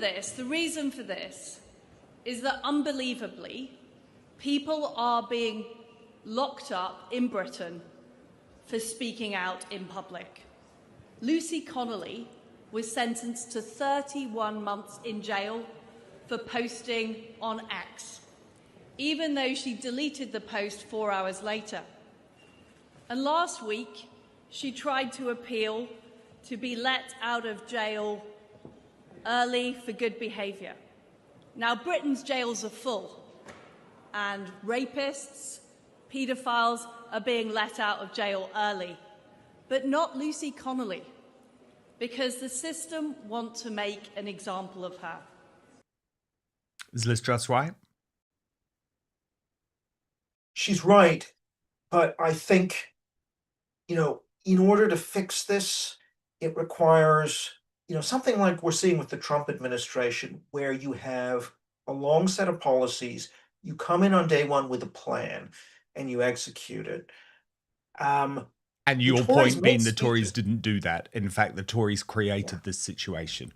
this is that unbelievably, people are being locked up in Britain for speaking out in public. Lucy Connolly was sentenced to 31 months in jail for posting on X, even though she deleted the post 4 hours later. And last week, she tried to appeal to be let out of jail early for good behaviour. Now, Britain's jails are full, and rapists, paedophiles are being let out of jail early, but not Lucy Connolly, because the system want to make an example of her. Is Liz Truss right? She's right, but I think, in order to fix this, it requires, something like we're seeing with the Trump administration, where you have a long set of policies. You come in on day one with a plan and you execute it. And your point being the Tories didn't do that. In fact, the Tories created this situation.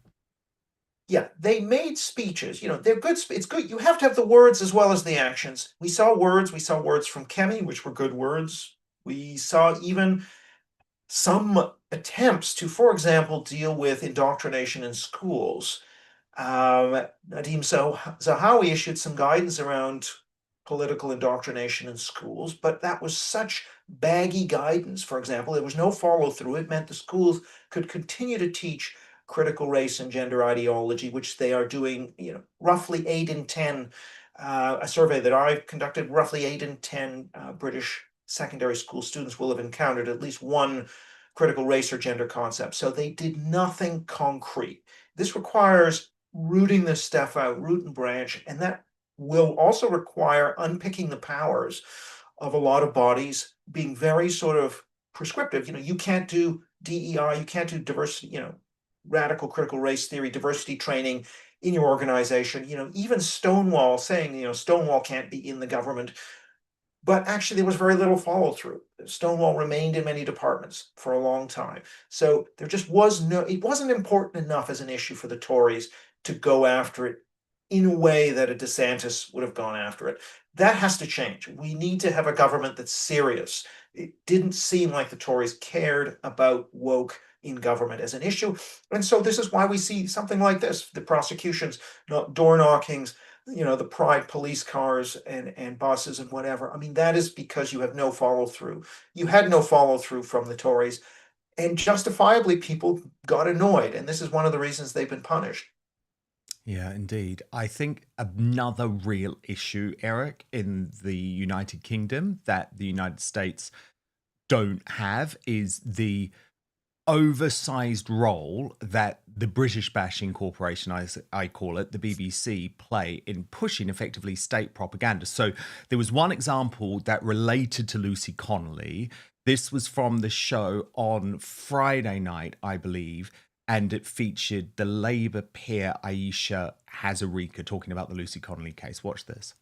Yeah, they made speeches. They're good. It's good. You have to have the words as well as the actions. We saw words from Kemi, which were good words. We saw even some attempts to, for example, deal with indoctrination in schools. Nadeem Zahawi issued some guidance around political indoctrination in schools, but that was such baggy guidance. For example, there was no follow through. It meant the schools could continue to teach critical race and gender ideology, which they are doing, roughly 8 in 10. A survey that I've conducted, roughly 8 in 10 British secondary school students will have encountered at least one critical race or gender concept. So they did nothing concrete. This requires rooting this stuff out, root and branch, and that will also require unpicking the powers of a lot of bodies, being very sort of prescriptive. You can't do DEI, you can't do diversity, radical critical race theory, diversity training in your organization. Even Stonewall saying, Stonewall can't be in the government. But actually, there was very little follow through. Stonewall remained in many departments for a long time. So there just it wasn't important enough as an issue for the Tories to go after it in a way that a DeSantis would have gone after it. That has to change. We need to have a government that's serious. It didn't seem like the Tories cared about woke in government as an issue. And so this is why we see something like this, the prosecutions, door knockings, the Pride police cars and buses and whatever. I mean, that is because you have no follow through. You had no follow through from the Tories, and justifiably people got annoyed. And this is one of the reasons they've been punished. Yeah, indeed. I think another real issue, Eric, in the United Kingdom that the United States don't have is the oversized role that the British bashing corporation, I call it, the BBC, play in pushing effectively state propaganda. So there was one example that related to Lucy Connolly. This was from the show on Friday night, I believe, and it featured the Labour peer Aisha Hazarika talking about the Lucy Connolly case. Watch this.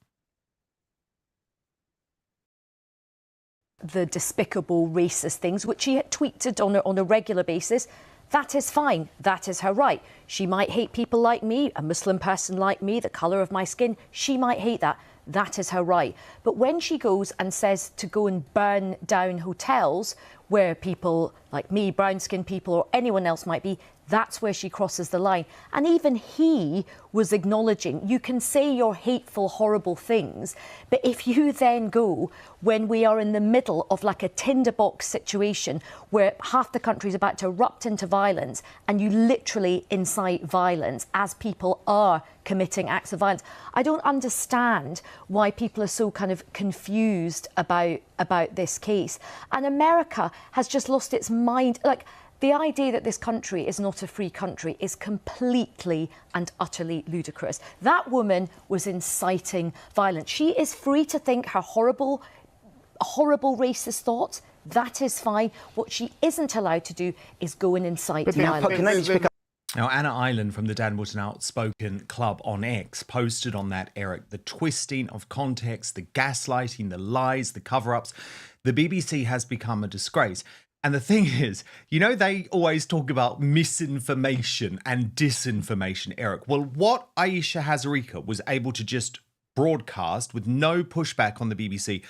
The despicable racist things, which she tweeted on a regular basis, that is fine. That is her right. She might hate people like me, a Muslim person like me, the colour of my skin. She might hate that. That is her right. But when she goes and says to go and burn down hotels where people like me, brown-skinned people or anyone else might be, That's where she crosses the line. And even he was acknowledging, you can say your hateful, horrible things, but if you then go, when we are in the middle of like a tinderbox situation where half the country is about to erupt into violence, and you literally incite violence as people are committing acts of violence, I don't understand why people are so kind of confused about this case. And America has just lost its mind. Like, the idea that this country is not a free country is completely and utterly ludicrous. That woman was inciting violence. She is free to think her horrible racist thoughts. That is fine. What she isn't allowed to do is go and incite violence. Can I just pick up? Now, Anna Island from the Dan Wootton Outspoken Club on X posted on that, Eric, the twisting of context, the gaslighting, the lies, the cover-ups. The BBC has become a disgrace. And the thing is, you know, they always talk about misinformation and disinformation, Eric. Well, what Aisha Hazarika was able to just broadcast with no pushback on the BBC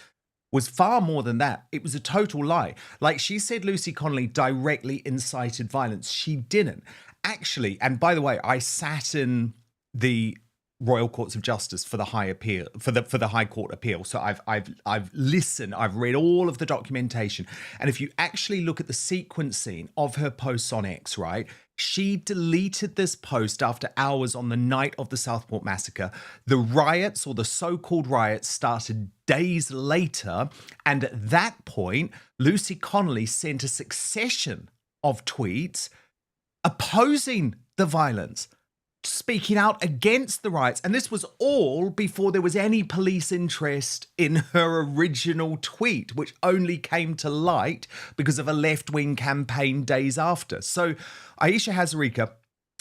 was far more than that. It was a total lie. Like, she said Lucy Connolly directly incited violence. She didn't. Actually, and by the way, I sat in the Royal Courts of Justice for the High Appeal, for the High Court appeal. So I've listened, I've read all of the documentation. And if you actually look at the sequencing of her posts on X, right, she deleted this post after hours on the night of the Southport massacre. The riots, or the so-called riots, started days later. And at that point, Lucy Connolly sent a succession of tweets opposing the violence, speaking out against the riots. And this was all before there was any police interest in her original tweet, which only came to light because of a left-wing campaign days after. So Aisha Hazarika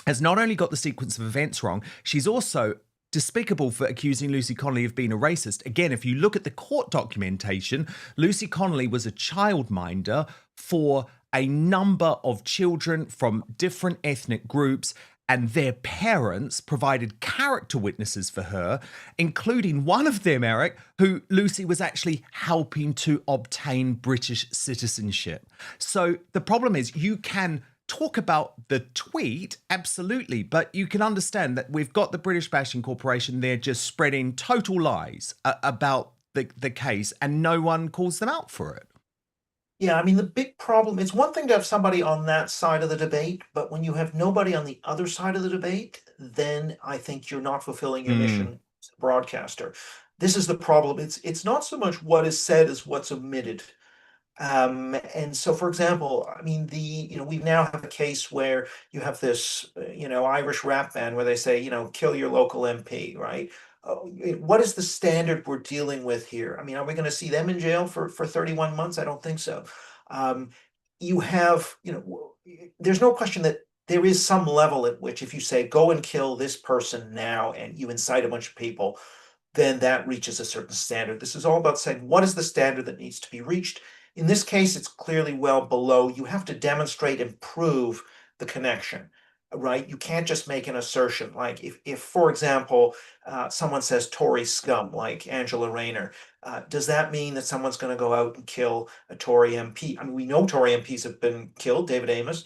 has not only got the sequence of events wrong, she's also despicable for accusing Lucy Connolly of being a racist. Again, if you look at the court documentation, Lucy Connolly was a childminder for a number of children from different ethnic groups, and their parents provided character witnesses for her, including one of them, Eric, who Lucy was actually helping to obtain British citizenship. So the problem is, you can talk about the tweet, absolutely, but you can understand that we've got the British Bashing Corporation there just spreading total lies about the case, and no one calls them out for it. Yeah, I mean, the big problem, it's one thing to have somebody on that side of the debate, but when you have nobody on the other side of the debate, then I think you're not fulfilling your mission as a broadcaster. This is the problem. It's not so much what is said as what's omitted. And so, for example, I mean, we now have a case where you have this, Irish rap band where they say, kill your local MP, right? What is the standard we're dealing with here? I mean, are we going to see them in jail for 31 months? I don't think so. There's no question that there is some level at which if you say, go and kill this person now, and you incite a bunch of people, then that reaches a certain standard. This is all about saying, what is the standard that needs to be reached? In this case, it's clearly well below. You have to demonstrate and prove the connection. Right? You can't just make an assertion. Like if for example, someone says Tory scum, like Angela Rayner, does that mean that someone's going to go out and kill a Tory MP? I mean, we know Tory MPs have been killed, David Amos,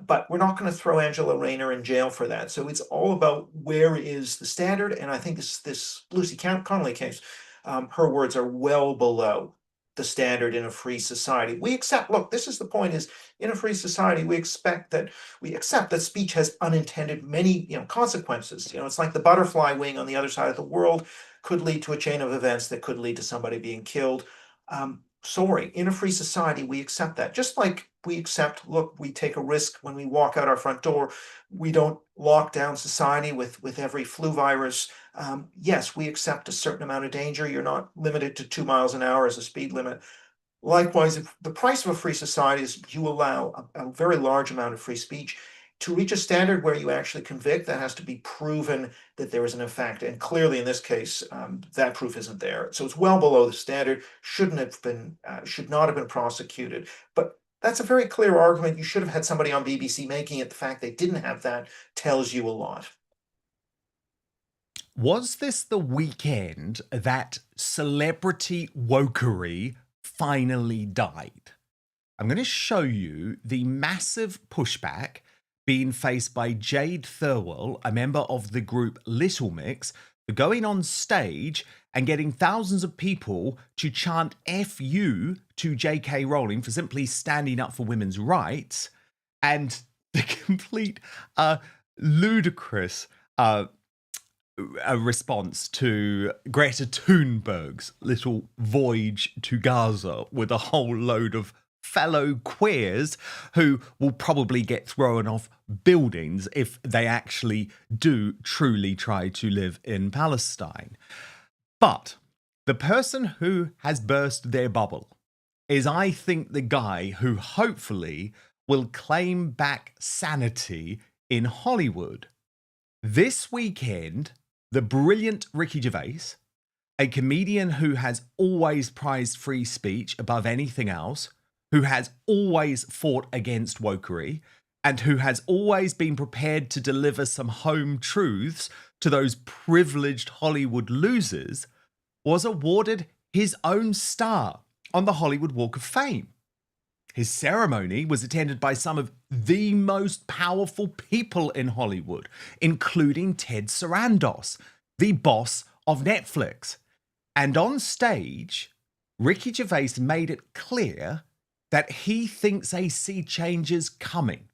but we're not going to throw Angela Rayner in jail for that. So it's all about where is the standard. And I think this Lucy Connolly case, her words are well below the standard in a free society. We accept, look, this is the point, is in a free society, we accept that speech has unintended many, consequences. It's like the butterfly wing on the other side of the world could lead to a chain of events that could lead to somebody being killed. In a free society, we accept that. Just like we accept, look, we take a risk when we walk out our front door. We don't lock down society with every flu virus. Yes, we accept a certain amount of danger. You're not limited to 2 miles an hour as a speed limit. Likewise, if the price of a free society is you allow a very large amount of free speech, to reach a standard where you actually convict, that has to be proven that there is an effect. And clearly in this case, that proof isn't there. So it's well below the standard, should not have been prosecuted. But that's a very clear argument. You should have had somebody on BBC making it. The fact they didn't have that tells you a lot. Was this the weekend that celebrity wokery finally died? I'm going to show you the massive pushback being faced by Jade Thirlwell, a member of the group Little Mix, for going on stage and getting thousands of people to chant F you to J.K. Rowling for simply standing up for women's rights, and the complete ludicrous a response to Greta Thunberg's little voyage to Gaza with a whole load of fellow queers who will probably get thrown off buildings if they actually do truly try to live in Palestine. But the person who has burst their bubble is, I think, the guy who hopefully will claim back sanity in Hollywood. This weekend, the brilliant Ricky Gervais, a comedian who has always prized free speech above anything else, who has always fought against wokery, and who has always been prepared to deliver some home truths to those privileged Hollywood losers, was awarded his own star on the Hollywood Walk of Fame. His ceremony was attended by some of the most powerful people in Hollywood, including Ted Sarandos, the boss of Netflix. And on stage, Ricky Gervais made it clear that he thinks a sea change is coming.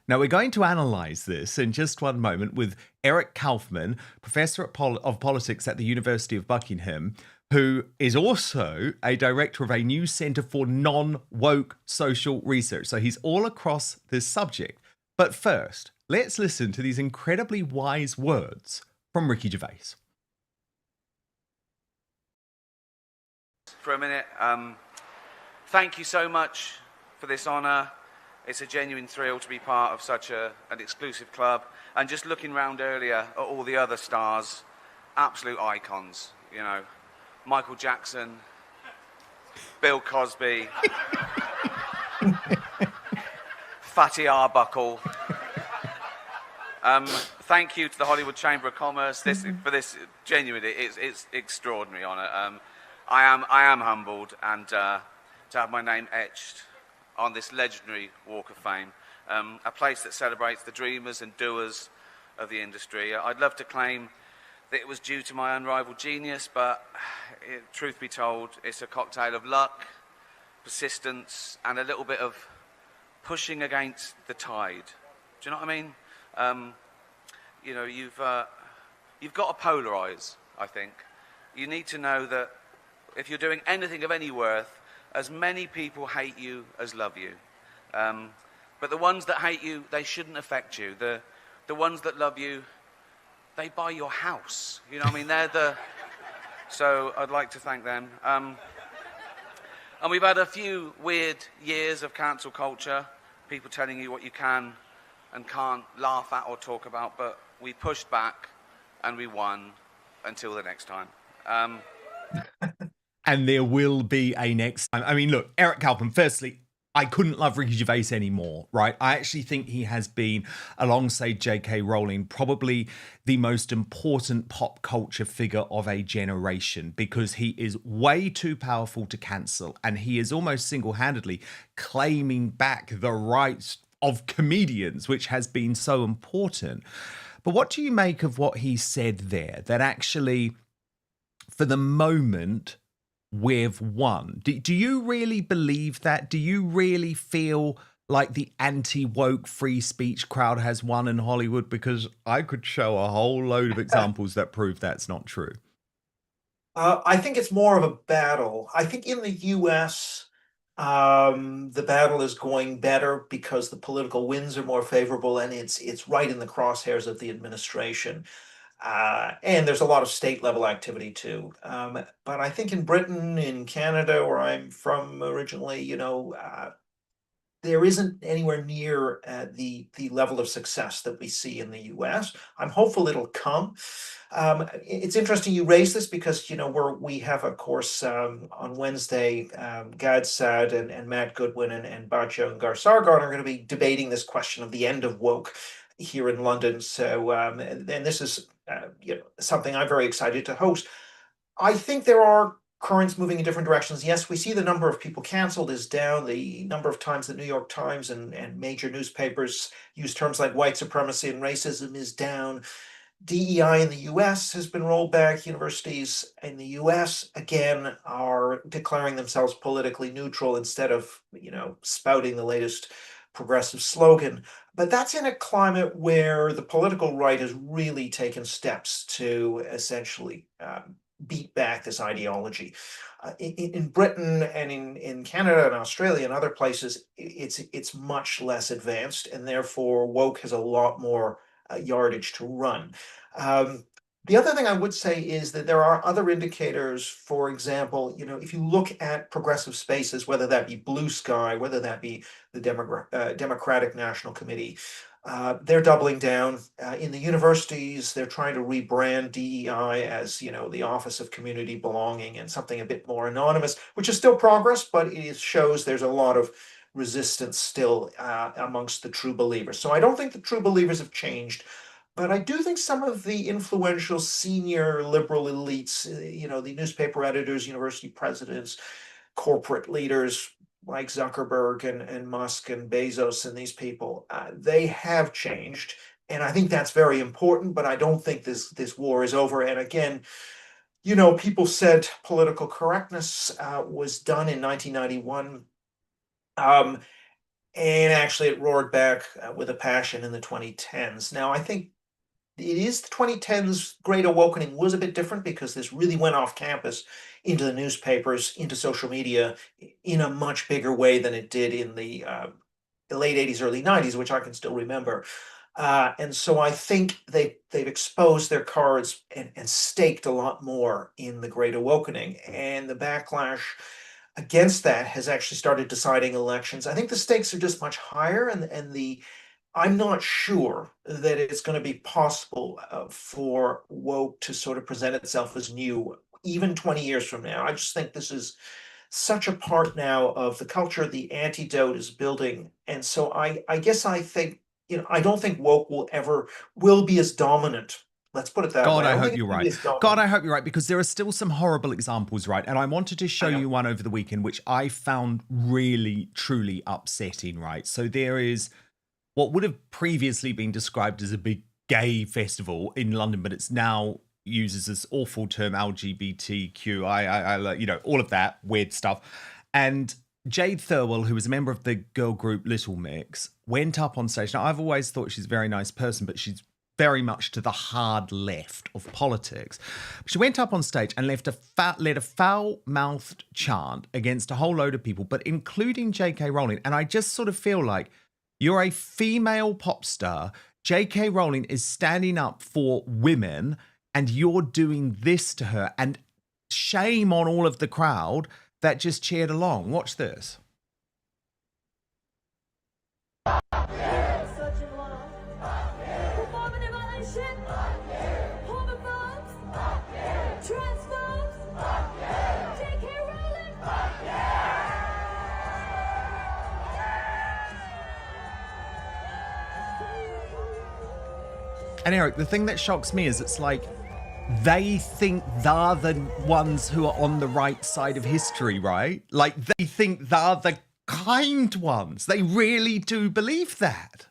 Now, we're going to analyse this in just one moment with Eric Kaufman, Professor of Politics at the University of Buckingham, who is also a director of a new centre for non-woke social research. So he's all across this subject. But first, let's listen to these incredibly wise words from Ricky Gervais. For a minute, thank you so much for this honour. It's a genuine thrill to be part of such an exclusive club. And just looking round earlier at all the other stars, absolute icons, you know. Michael Jackson, Bill Cosby, Fatty Arbuckle. Thank you to the Hollywood Chamber of Commerce for this. Genuinely, it's extraordinary honour. I am humbled, and to have my name etched on this legendary Walk of Fame, a place that celebrates the dreamers and doers of the industry. I'd love to claim that it was due to my unrivaled genius, but truth be told, it's a cocktail of luck, persistence, and a little bit of pushing against the tide. Do you know what I mean? You know, you've got to polarize, I think. You need to know that if you're doing anything of any worth, as many people hate you as love you. But the ones that hate you, they shouldn't affect you. The ones that love you, they buy your house. You know what I mean? They're the... So I'd like to thank them. And we've had a few weird years of cancel culture, people telling you what you can and can't laugh at or talk about, but we pushed back and we won until the next time. And there will be a next time. I mean, look, Eric Kaufman, firstly, I couldn't love Ricky Gervais anymore, right? I actually think he has been, alongside J.K. Rowling, probably the most important pop culture figure of a generation, because he is way too powerful to cancel, and he is almost single-handedly claiming back the rights of comedians, which has been so important. But what do you make of what he said there, that actually, for the moment, we've won? Do you really believe that? Do you really feel like the anti-woke free speech crowd has won in Hollywood? Because I could show a whole load of examples that prove that's not true. I think it's more of a battle. I think in the US, the battle is going better because the political winds are more favorable, and it's right in the crosshairs of the administration. And there's a lot of state level activity too. But I think in Britain, in Canada, where I'm from originally, you know, there isn't anywhere near the level of success that we see in the US. I'm hopeful it'll come. It's interesting you raise this because, you know, we have, of course, on Wednesday, Gad Saad and Matt Goodwin and Batya and Garsargon are going to be debating this question of the end of woke here in London. So, and this is you know, something I'm very excited to host. I think there are currents moving in different directions. Yes, we see the number of people canceled is down. The number of times the New York Times and major newspapers use terms like white supremacy and racism is down. DEI in the US has been rolled back. Universities in the US, again, are declaring themselves politically neutral instead of, spouting the latest progressive slogan. But that's in a climate where the political right has really taken steps to essentially beat back this ideology. In Britain and in Canada and Australia and other places, it's much less advanced, and therefore woke has a lot more yardage to run. The other thing I would say is that there are other indicators. For example, if you look at progressive spaces, whether that be Blue Sky, whether that be the Democratic National Committee, they're doubling down. In the universities, they're trying to rebrand DEI as, the Office of Community Belonging and something a bit more anonymous, which is still progress, but it shows there's a lot of resistance still amongst the true believers. So I don't think the true believers have changed. But I do think some of the influential senior liberal elites, the newspaper editors, university presidents, corporate leaders like Zuckerberg and Musk and Bezos and these people, they have changed. And I think that's very important, but I don't think this war is over. And again, people said political correctness was done in 1991. And actually it roared back with a passion in the 2010s. Now, I think it is the 2010s Great Awakening was a bit different because this really went off campus into the newspapers, into social media in a much bigger way than it did in the late 80s, early 90s, which I can still remember. And so I think they've exposed their cards and staked a lot more in the Great Awakening. And the backlash against that has actually started deciding elections. I think the stakes are just much higher, and I'm not sure that it's going to be possible for woke to sort of present itself as new, even 20 years from now. I just think this is such a part now of the culture. The antidote is building. And so I guess I think, I don't think woke will be as dominant. Let's put it that way. God, I hope you're right. God, I hope you're right, because there are still some horrible examples, right? And I wanted to show you one over the weekend, which I found really, truly upsetting, right? So there is what would have previously been described as a big gay festival in London, but it's now uses this awful term LGBTQI, all of that weird stuff. And Jade Thirlwell, who was a member of the girl group Little Mix, went up on stage. Now, I've always thought she's a very nice person, but she's very much to the hard left of politics. She went up on stage and led a foul-mouthed chant against a whole load of people, but including J.K. Rowling. And I just sort of feel like you're a female pop star. J.K. Rowling is standing up for women, and you're doing this to her. And shame on all of the crowd that just cheered along. Watch this. And Eric, the thing that shocks me is it's like they think they're the ones who are on the right side of history, right? Like they think they're the kind ones. They really do believe that.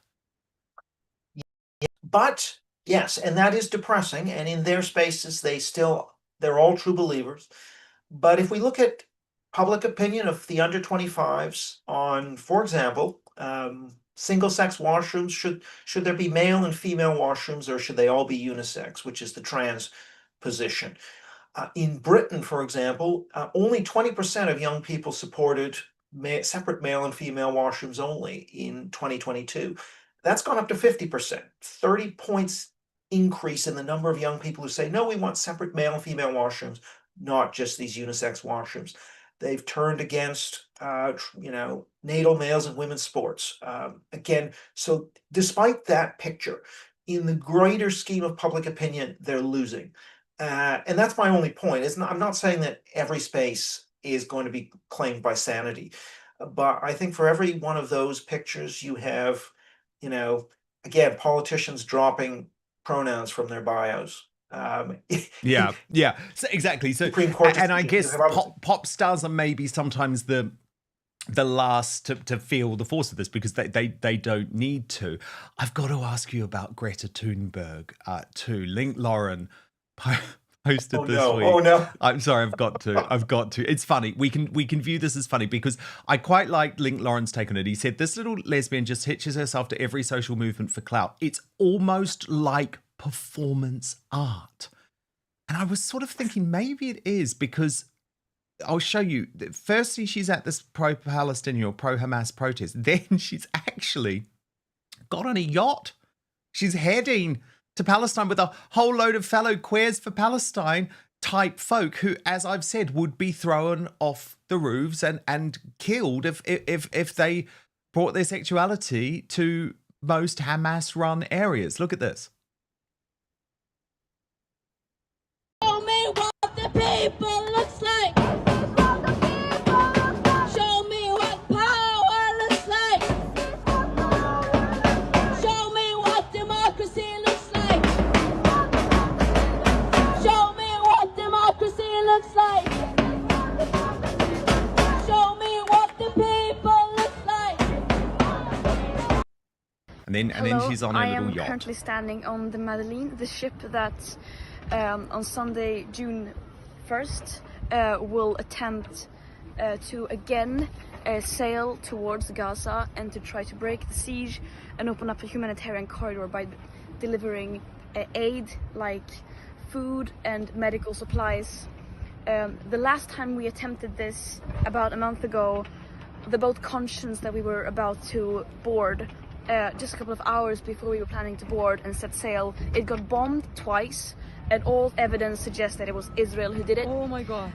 But yes, and that is depressing. And in their spaces, they're all true believers. But if we look at public opinion of the under 25s on, for example, single-sex washrooms, should there be male and female washrooms, or should they all be unisex, which is the trans position? In Britain, for example, only 20% of young people supported separate male and female washrooms only in 2022. That's gone up to 50%, 30 points increase in the number of young people who say, no, we want separate male and female washrooms, not just these unisex washrooms. They've turned against, natal males in women's sports. Again, so despite that picture, in the greater scheme of public opinion, they're losing. And that's my only point. I'm not saying that every space is going to be claimed by sanity, but I think for every one of those pictures, you have, again, politicians dropping pronouns from their bios. Yeah, yeah. So exactly. So, Supreme Court and I decisions. guess pop stars are maybe sometimes the last to feel the force of this because they don't need to. I've got to ask you about Greta Thunberg too. Link Lauren posted this week. Oh no! I'm sorry, I've got to. It's funny. We can view this as funny because I quite like Link Lauren's take on it. He said this little lesbian just hitches herself to every social movement for clout. It's almost like performance art. And I was sort of thinking maybe it is because I'll show you. Firstly, she's at this pro-Palestinian or pro-Hamas protest. Then she's actually got on a yacht. She's heading to Palestine with a whole load of fellow queers for Palestine type folk who, as I've said, would be thrown off the roofs and killed if they brought their sexuality to most Hamas-run areas. Look at this. Show me what the people looks like. Show me what power looks like. Show me what democracy looks like. Show me what democracy looks like. Show me what the people look like. And then she's on a little yacht. I am currently standing on the Madeleine, the ship that on Sunday, June 1st, will attempt to again sail towards Gaza and to try to break the siege and open up a humanitarian corridor by delivering aid like food and medical supplies. The last time we attempted this, about a month ago, the boat Conscience that we were about to board, just a couple of hours before we were planning to board and set sail, it got bombed twice. And all evidence suggests that it was Israel who did it. Oh my God.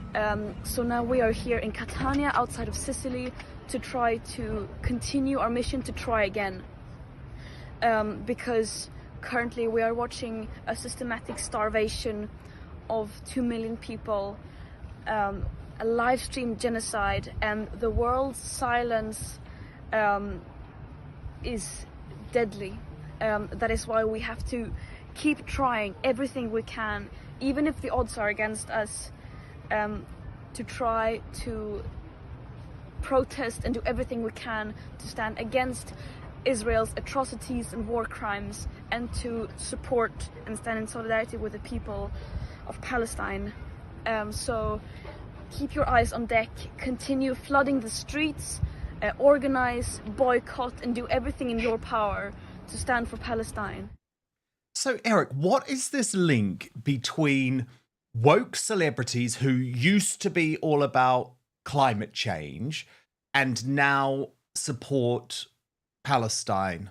So now we are here in Catania, outside of Sicily, to try to continue our mission to try again. Because currently we are watching a systematic starvation of 2 million people, a live stream genocide, and the world's silence is deadly. That is why we have to keep trying everything we can, even if the odds are against us, to try to protest and do everything we can to stand against Israel's atrocities and war crimes, and to support and stand in solidarity with the people of Palestine. So keep your eyes on deck, continue flooding the streets, organize, boycott, and do everything in your power to stand for Palestine. So, Eric, what is this link between woke celebrities who used to be all about climate change and now support Palestine?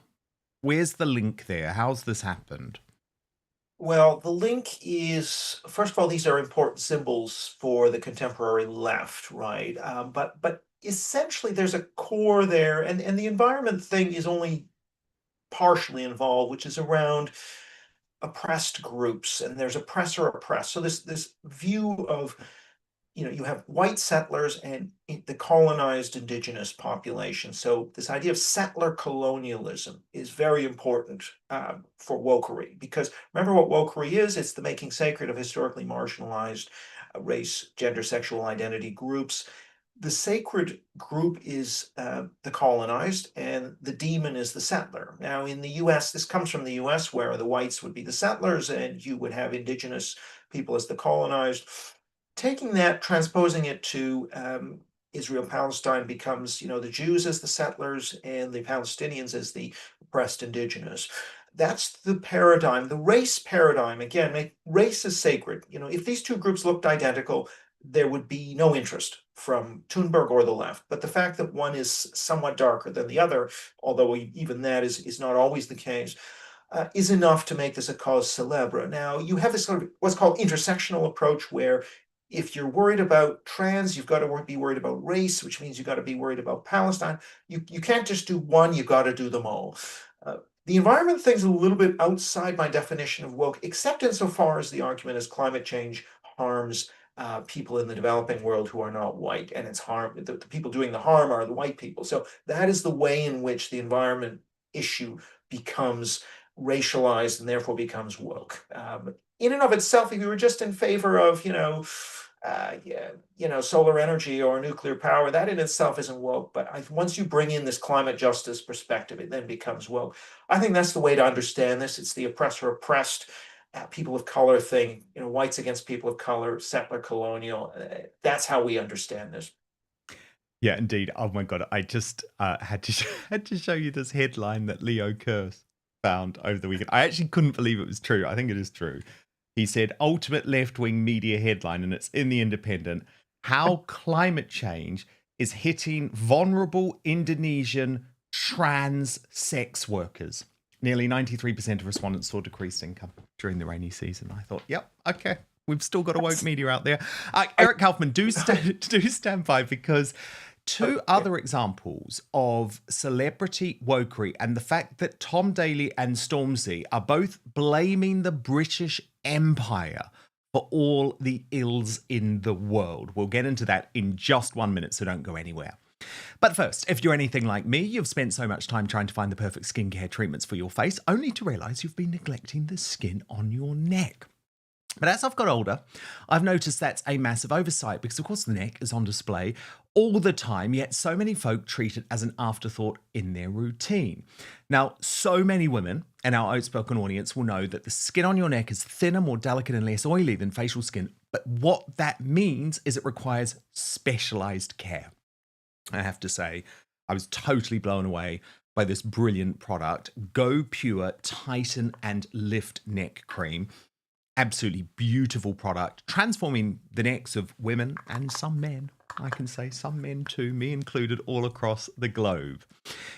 Where's the link there? How's this happened? Well, the link is, first of all, these are important symbols for the contemporary left, right? But essentially there's a core there, and the environment thing is only partially involved, which is around oppressed groups, and there's oppressor oppressed. So this view of, you have white settlers and the colonized indigenous population. So this idea of settler colonialism is very important for wokery, because remember what wokery is? It's the making sacred of historically marginalized race, gender, sexual identity groups. The sacred group is the colonized, and the demon is the settler. Now, in the US, this comes from the US, where the whites would be the settlers, and you would have indigenous people as the colonized. Taking that, transposing it to Israel-Palestine becomes, the Jews as the settlers and the Palestinians as the oppressed indigenous. That's the paradigm, the race paradigm. Again, race is sacred. If these two groups looked identical, there would be no interest from Thunberg or the left. But the fact that one is somewhat darker than the other, although even that is not always the case, is enough to make this a cause célèbre. Now, you have this sort of what's called intersectional approach, where if you're worried about trans, you've got to be worried about race, which means you've got to be worried about Palestine. You can't just do one, you've got to do them all. The environment thing's a little bit outside my definition of woke, except insofar as the argument is climate change harms people in the developing world who are not white, and the people doing the harm are the white people. So that is the way in which the environment issue becomes racialized and therefore becomes woke. in and of itself, if you were just in favor of, solar energy or nuclear power, that in itself isn't woke. But once you bring in this climate justice perspective, it then becomes woke. I think that's the way to understand this. It's the oppressor oppressed, people of color thing, whites against people of color, settler colonial. That's how we understand this. Yeah, indeed. Oh my God, I just had to show you this headline that Leo Kurz found over the weekend. I actually couldn't believe it was true. I think it is true. He said, ultimate left-wing media headline, and it's in The Independent, how climate change is hitting vulnerable Indonesian trans sex workers. Nearly 93% of respondents saw decreased income during the rainy season. I thought, yep, okay, we've still got a woke media out there. Eric Kaufman, do stand by, because two other examples of celebrity wokery and the fact that Tom Daley and Stormzy are both blaming the British Empire for all the ills in the world. We'll get into that in just 1 minute, so don't go anywhere. But first, if you're anything like me, you've spent so much time trying to find the perfect skincare treatments for your face, only to realise you've been neglecting the skin on your neck. But as I've got older, I've noticed that's a massive oversight because, of course, the neck is on display all the time, yet so many folk treat it as an afterthought in their routine. Now, so many women in our Outspoken audience will know that the skin on your neck is thinner, more delicate and less oily than facial skin. But what that means is it requires specialised care. I have to say, I was totally blown away by this brilliant product, Go Pure Tighten and Lift Neck Cream. Absolutely beautiful product, transforming the necks of women and some men. I can say some men too, me included, all across the globe.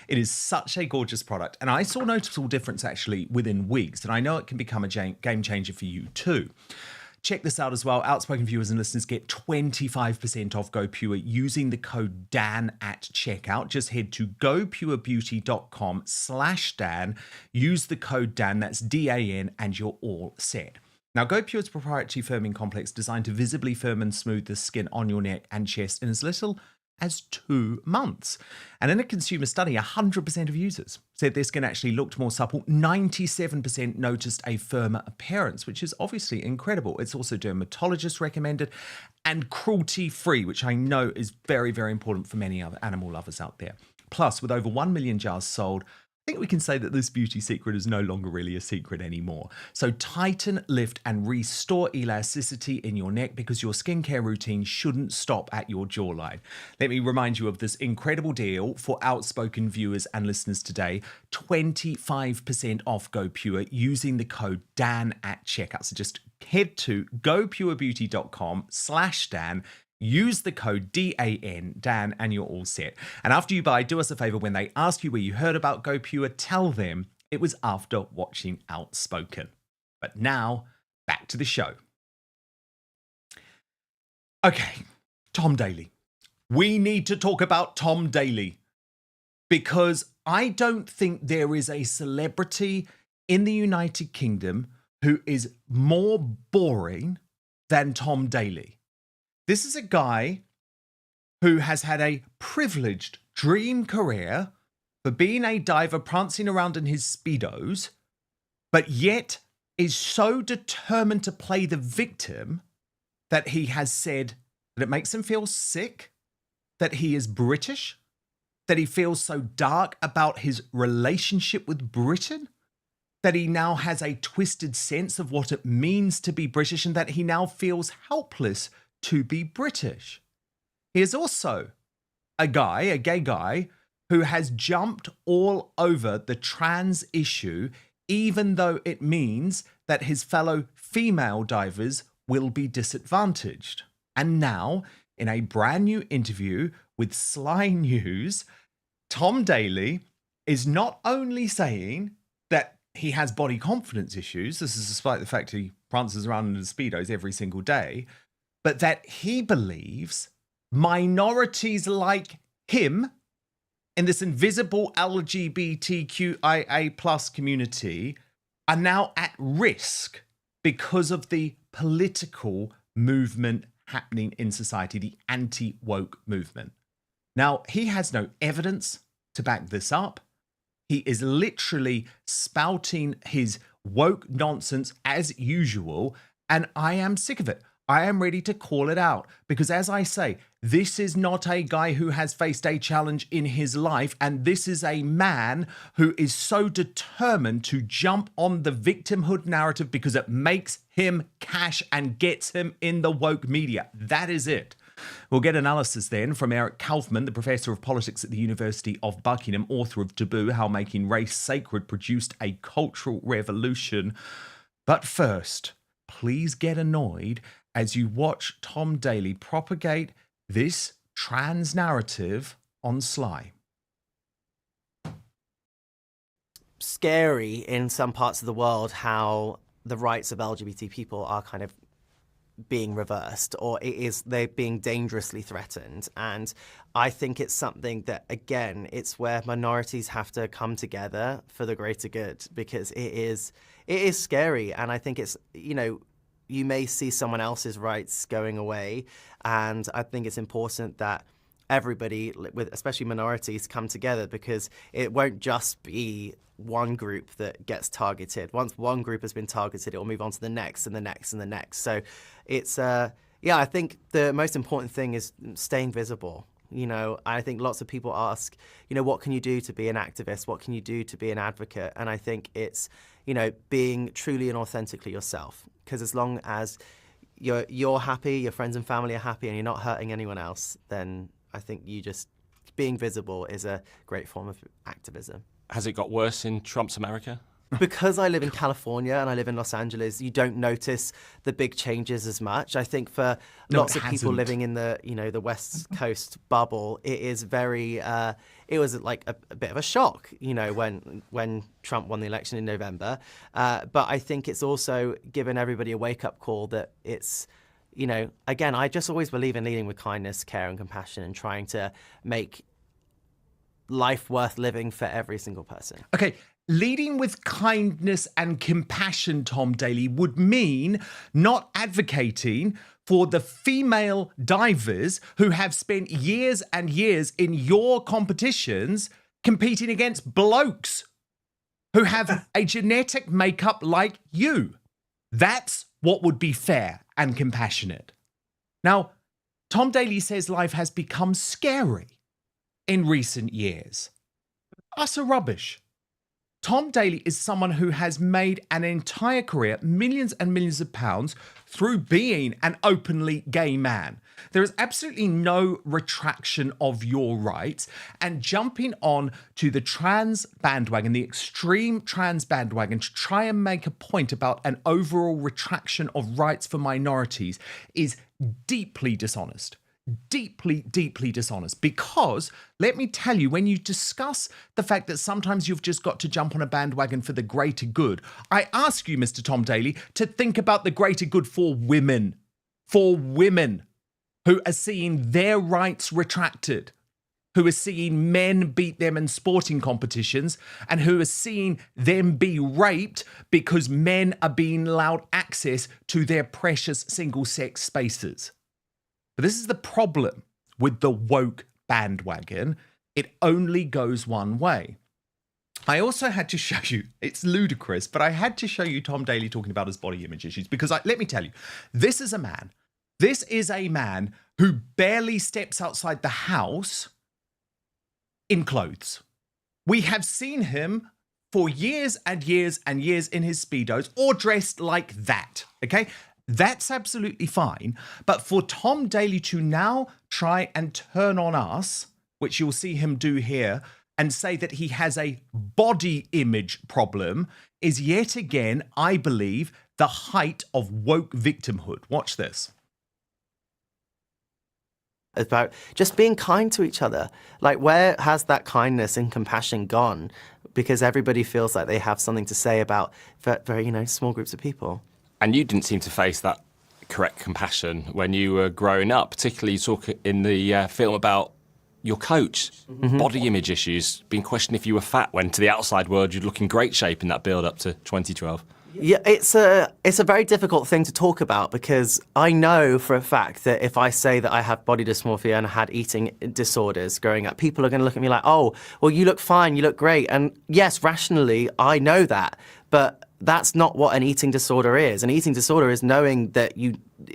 It is such a gorgeous product, and I saw a noticeable difference actually within weeks, and I know it can become a game changer for you too. Check this out as well. Outspoken viewers and listeners get 25% off Go Pure using the code DAN at checkout. Just head to gopurebeauty.com/Dan. Use the code DAN, that's DAN, and you're all set. Now, Go Pure's proprietary firming complex designed to visibly firm and smooth the skin on your neck and chest in as little as 2 months. And in a consumer study, 100% of users said their skin actually looked more supple. 97% noticed a firmer appearance, which is obviously incredible. It's also dermatologist recommended and cruelty-free, which I know is very, very important for many other animal lovers out there. Plus, with over 1 million jars sold, I think we can say that this beauty secret is no longer really a secret anymore. So tighten, lift, and restore elasticity in your neck because your skincare routine shouldn't stop at your jawline. Let me remind you of this incredible deal for Outspoken viewers and listeners today. 25% off Go Pure using the code DAN at checkout. So just head to gopurebeauty.com/Dan. Use the code DAN, Dan, and you're all set. And after you buy, do us a favor. When they ask you where you heard about Go Pure, tell them it was after watching Outspoken. But now, back to the show. Okay, Tom Daley. We need to talk about Tom Daley because I don't think there is a celebrity in the United Kingdom who is more boring than Tom Daley. This is a guy who has had a privileged dream career for being a diver prancing around in his Speedos, but yet is so determined to play the victim that he has said that it makes him feel sick, that he is British, that he feels so dark about his relationship with Britain, that he now has a twisted sense of what it means to be British, and that he now feels helpless to be British. He is also a gay guy, who has jumped all over the trans issue, even though it means that his fellow female divers will be disadvantaged. And now, in a brand new interview with Sly News, Tom Daley is not only saying that he has body confidence issues, this is despite the fact he prances around in his Speedos every single day, but that he believes minorities like him in this invisible LGBTQIA plus community are now at risk because of the political movement happening in society, the anti-woke movement. Now, he has no evidence to back this up. He is literally spouting his woke nonsense as usual, and I am sick of it. I am ready to call it out because, as I say, this is not a guy who has faced a challenge in his life, and this is a man who is so determined to jump on the victimhood narrative because it makes him cash and gets him in the woke media. That is it. We'll get analysis then from Eric Kaufman, the Professor of Politics at the University of Buckingham, author of Taboo, How Making Race Sacred Produced a Cultural Revolution. But first, please get annoyed as you watch Tom Daley propagate this trans narrative on Sly. Scary in some parts of the world how the rights of LGBT people are kind of being reversed, or they're being dangerously threatened. And I think it's something that, again, it's where minorities have to come together for the greater good, because it is scary. And I think it's, you may see someone else's rights going away. And I think it's important that everybody, especially minorities, come together, because it won't just be one group that gets targeted. Once one group has been targeted, it will move on to the next and the next and the next. So it's, I think the most important thing is staying visible. I think lots of people ask, what can you do to be an activist? What can you do to be an advocate? And I think it's, being truly and authentically yourself. Because as long as you're happy, your friends and family are happy, and you're not hurting anyone else, then I think being visible is a great form of activism. Has it got worse in Trump's America? Because I live in California and I live in Los Angeles, you don't notice the big changes as much. I think for lots of people living in the, the West Coast bubble, it is very, it was like a bit of a shock, when Trump won the election in November. But I think it's also given everybody a wake-up call that it's, again, I just always believe in leading with kindness, care and compassion, and trying to make life worth living for every single person. Okay. Leading with kindness and compassion, Tom Daley, would mean not advocating for the female divers who have spent years and years in your competitions competing against blokes who have a genetic makeup like you. That's what would be fair and compassionate. Now, Tom Daley says life has become scary in recent years. Utter rubbish. Tom Daley is someone who has made an entire career, millions and millions of pounds, through being an openly gay man. There is absolutely no retraction of your rights, and jumping on to the trans bandwagon, the extreme trans bandwagon, to try and make a point about an overall retraction of rights for minorities is deeply dishonest. Deeply, deeply dishonest. Because, let me tell you, when you discuss the fact that sometimes you've just got to jump on a bandwagon for the greater good, I ask you, Mr. Tom Daley, to think about the greater good for women who are seeing their rights retracted, who are seeing men beat them in sporting competitions, and who are seeing them be raped because men are being allowed access to their precious single-sex spaces. But this is the problem with the woke bandwagon. It only goes one way. I also had to show you, it's ludicrous, but I had to show you Tom Daley talking about his body image issues because let me tell you, this is a man who barely steps outside the house in clothes. We have seen him for years and years and years in his Speedos or dressed like that, okay? That's absolutely fine. But for Tom Daley to now try and turn on us, which you'll see him do here, and say that he has a body image problem is yet again, I believe, the height of woke victimhood. Watch this. About just being kind to each other. Like, where has that kindness and compassion gone? Because everybody feels like they have something to say about very, small groups of people. And you didn't seem to face that correct compassion when you were growing up, particularly you talk in the film about your coach, body image issues, being questioned if you were fat, when to the outside world you'd look in great shape in that build-up to 2012. Yeah, it's a very difficult thing to talk about, because I know for a fact that if I say that I have body dysmorphia and had eating disorders growing up, people are going to look at me like, oh, well, you look fine, you look great. And yes, rationally, I know that. But that's not what an eating disorder is. An eating disorder is knowing that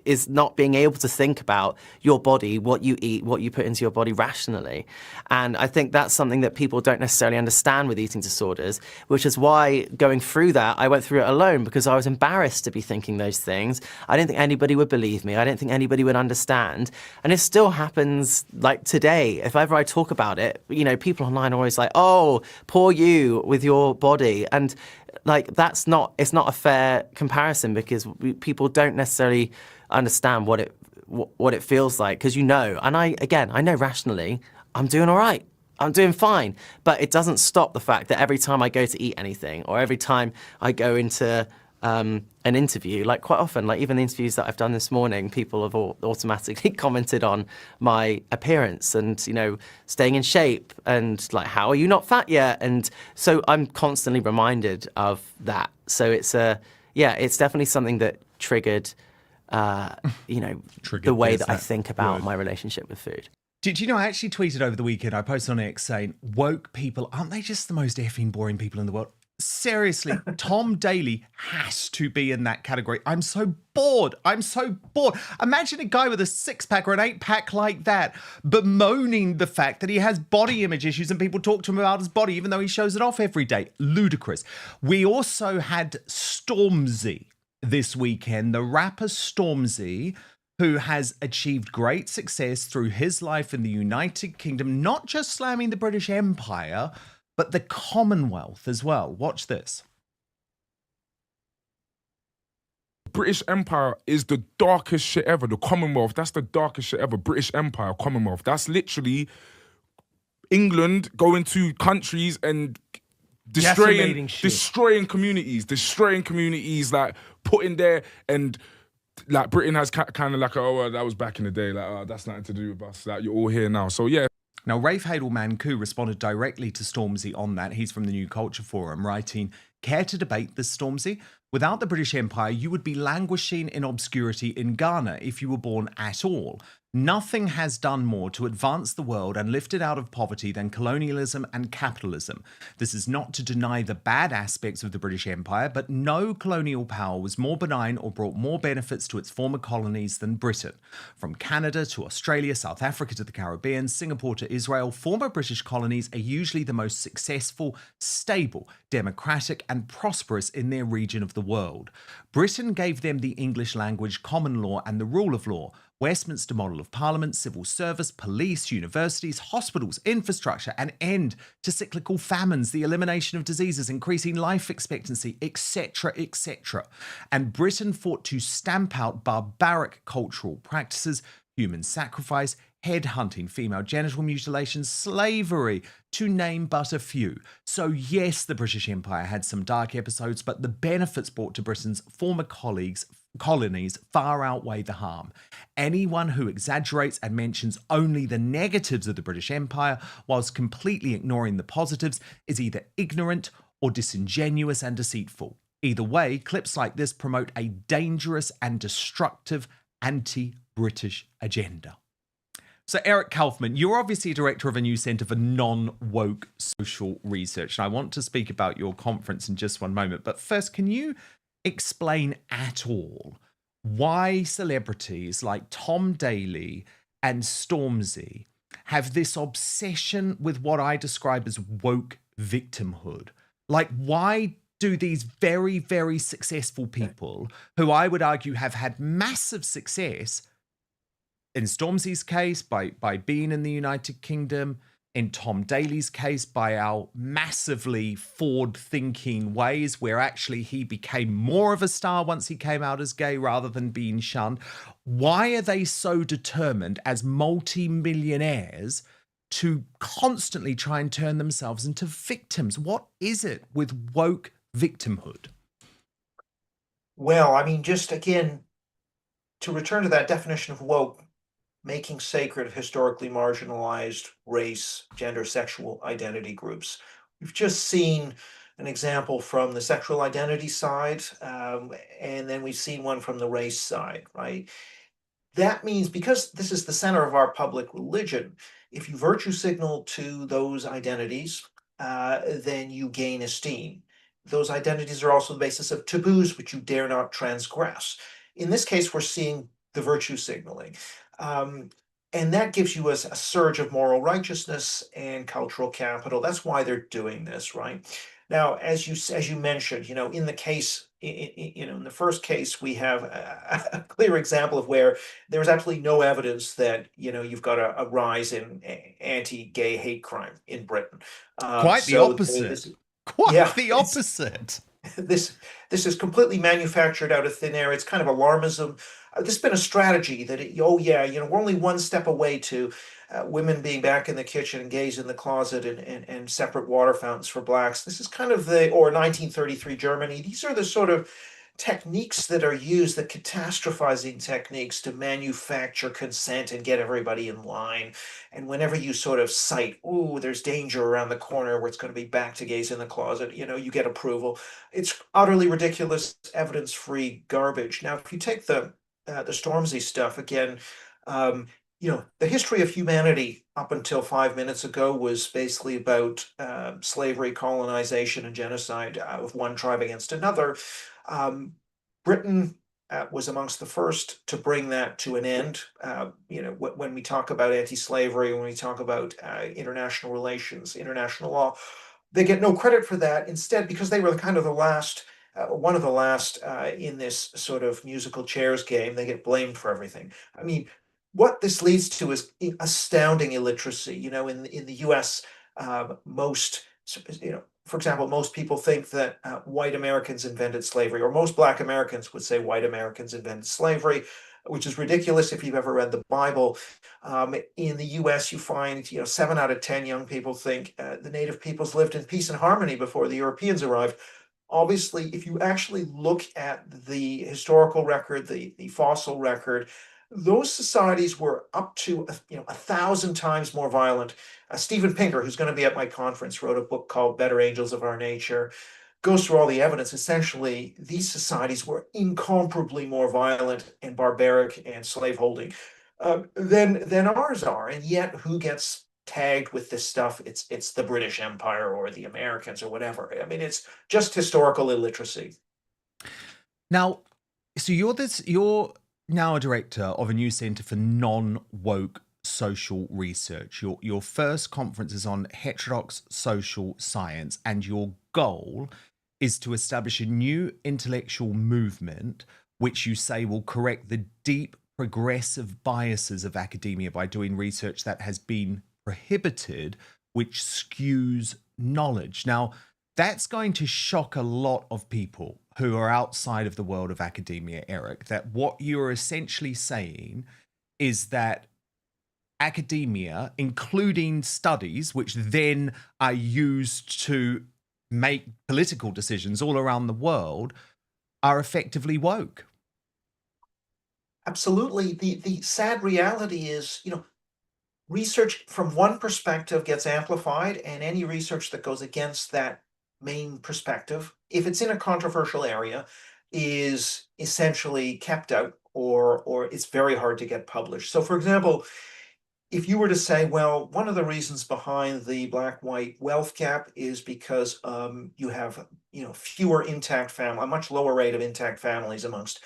is not being able to think about your body, what you eat, what you put into your body rationally. And I think that's something that people don't necessarily understand with eating disorders, which is why going through that, I went through it alone because I was embarrassed to be thinking those things. I didn't think anybody would believe me. I didn't think anybody would understand. And it still happens like today. If ever I talk about it, people online are always like, oh, poor you with your body. And like, it's not a fair comparison because people don't necessarily understand what it feels like because and I know rationally I'm doing all right. I'm doing fine. But it doesn't stop the fact that every time I go to eat anything or every time I go into an interview, like quite often, like even the interviews that I've done this morning, people have automatically commented on my appearance and, staying in shape and like, how are you not fat yet? And so I'm constantly reminded of that. So it's definitely something that triggered the way that I think about my relationship with food. Did you know I actually tweeted over the weekend, I posted on X saying, woke people, aren't they just the most effing boring people in the world? Seriously, Tom Daley has to be in that category. I'm so bored. Imagine a guy with a 6-pack or an 8-pack like that bemoaning the fact that he has body image issues and people talk to him about his body even though he shows it off every day. Ludicrous. We also had Stormzy this weekend, the rapper Stormzy, who has achieved great success through his life in the United Kingdom, not just slamming the British Empire, but the Commonwealth as well. Watch this. British Empire is the darkest shit ever. The Commonwealth, that's the darkest shit ever. British Empire, Commonwealth. That's literally England going to countries and destroying communities, like putting there, and like Britain has kind of like, that was back in the day, like, that's nothing to do with us. Like, you're all here now. So yeah. Now, Rafe Hadelman-Koo responded directly to Stormzy on that. He's from the New Culture Forum, writing, "Care to debate this, Stormzy? Without the British Empire, you would be languishing in obscurity in Ghana if you were born at all. Nothing has done more to advance the world and lift it out of poverty than colonialism and capitalism. This is not to deny the bad aspects of the British Empire, but no colonial power was more benign or brought more benefits to its former colonies than Britain. From Canada to Australia, South Africa to the Caribbean, Singapore to Israel, former British colonies are usually the most successful, stable, democratic and prosperous in their region of the world. Britain gave them the English language, common law and the rule of law, Westminster model of parliament, civil service, police, universities, hospitals, infrastructure, an end to cyclical famines, the elimination of diseases, increasing life expectancy, etc., etc. And Britain fought to stamp out barbaric cultural practices, human sacrifice, headhunting, female genital mutilation, slavery, to name but a few. So yes, the British Empire had some dark episodes, but the benefits brought to Britain's former colonies far outweigh the harm. Anyone who exaggerates and mentions only the negatives of the British Empire whilst completely ignoring the positives is either ignorant or disingenuous and deceitful. Either way, clips like this promote a dangerous and destructive anti-British agenda. So Eric Kaufman, you're obviously director of a new centre for non-woke social research, and I want to speak about your conference in just one moment. But first, can you explain at all why celebrities like Tom Daley and Stormzy have this obsession with what I describe as woke victimhood? Like, why do these very, very successful people, who I would argue have had massive success, in Stormzy's case, by being in the United Kingdom, in Tom Daley's case, by our massively forward-thinking ways, where actually he became more of a star once he came out as gay rather than being shunned. Why are they so determined as multi-millionaires to constantly try and turn themselves into victims? What is it with woke victimhood? Well, I mean, just again, to return to that definition of woke, making sacred of historically marginalized race, gender, sexual identity groups. We've just seen an example from the sexual identity side, and then we've seen one from the race side, right? That means, because this is the center of our public religion, if you virtue signal to those identities, then you gain esteem. those identities are also the basis of taboos which you dare not transgress. In this case, we're seeing the virtue signaling. And that gives you a surge of moral righteousness and cultural capital. That's why they're doing this, right? Now, as you mentioned, in the case, in the first case, we have a clear example of where there is absolutely no evidence that you've got a rise in anti-gay hate crime in Britain. Quite the opposite. The opposite. This is completely manufactured out of thin air. It's kind of alarmism. This has been a strategy that, we're only one step away to women being back in the kitchen and gays in the closet and separate water fountains for blacks. This is kind of or 1933 Germany. These are the sort of techniques that are used, the catastrophizing techniques to manufacture consent and get everybody in line. And whenever you sort of cite, there's danger around the corner where it's going to be back to gays in the closet, you get approval. It's utterly ridiculous, evidence-free garbage. Now, if you take the Stormzy stuff again, the history of humanity up until 5 minutes ago was basically about slavery, colonization, and genocide of one tribe against another. Britain was amongst the first to bring that to an end. When we talk about anti-slavery, when we talk about international relations, international law, they get no credit for that. Instead, because they were kind of the last, one of the last in this sort of musical chairs game, they get blamed for everything. I mean, what this leads to is astounding illiteracy. In the US, for example, most people think that white Americans invented slavery, or most Black Americans would say white Americans invented slavery, which is ridiculous if you've ever read the Bible. In the US, you find 7 out of 10 young people think the native peoples lived in peace and harmony before the Europeans arrived. Obviously, if you actually look at the historical record, the fossil record, those societies were up to 1,000 times more violent. Steven Pinker, who's going to be at my conference, wrote a book called Better Angels of Our Nature, goes through all the evidence. Essentially, these societies were incomparably more violent and barbaric and slaveholding than ours are. And yet, who gets tagged with this stuff? It's the British Empire or the Americans or whatever. I mean, it's just historical illiteracy. Now, so you're now a director of a new centre for non-woke social research. Your first conference is on heterodox social science, and your goal is to establish a new intellectual movement which you say will correct the deep progressive biases of academia by doing research that has been prohibited, which skews knowledge. Now, that's going to shock a lot of people who are outside of the world of academia, Eric, that what you're essentially saying is that academia, including studies, which then are used to make political decisions all around the world, are effectively woke. Absolutely. The sad reality is, research from one perspective gets amplified, and any research that goes against that main perspective, if it's in a controversial area, is essentially kept out, or it's very hard to get published. So, for example, if you were to say, well, one of the reasons behind the black-white wealth gap is because you have, fewer intact families, a much lower rate of intact families amongst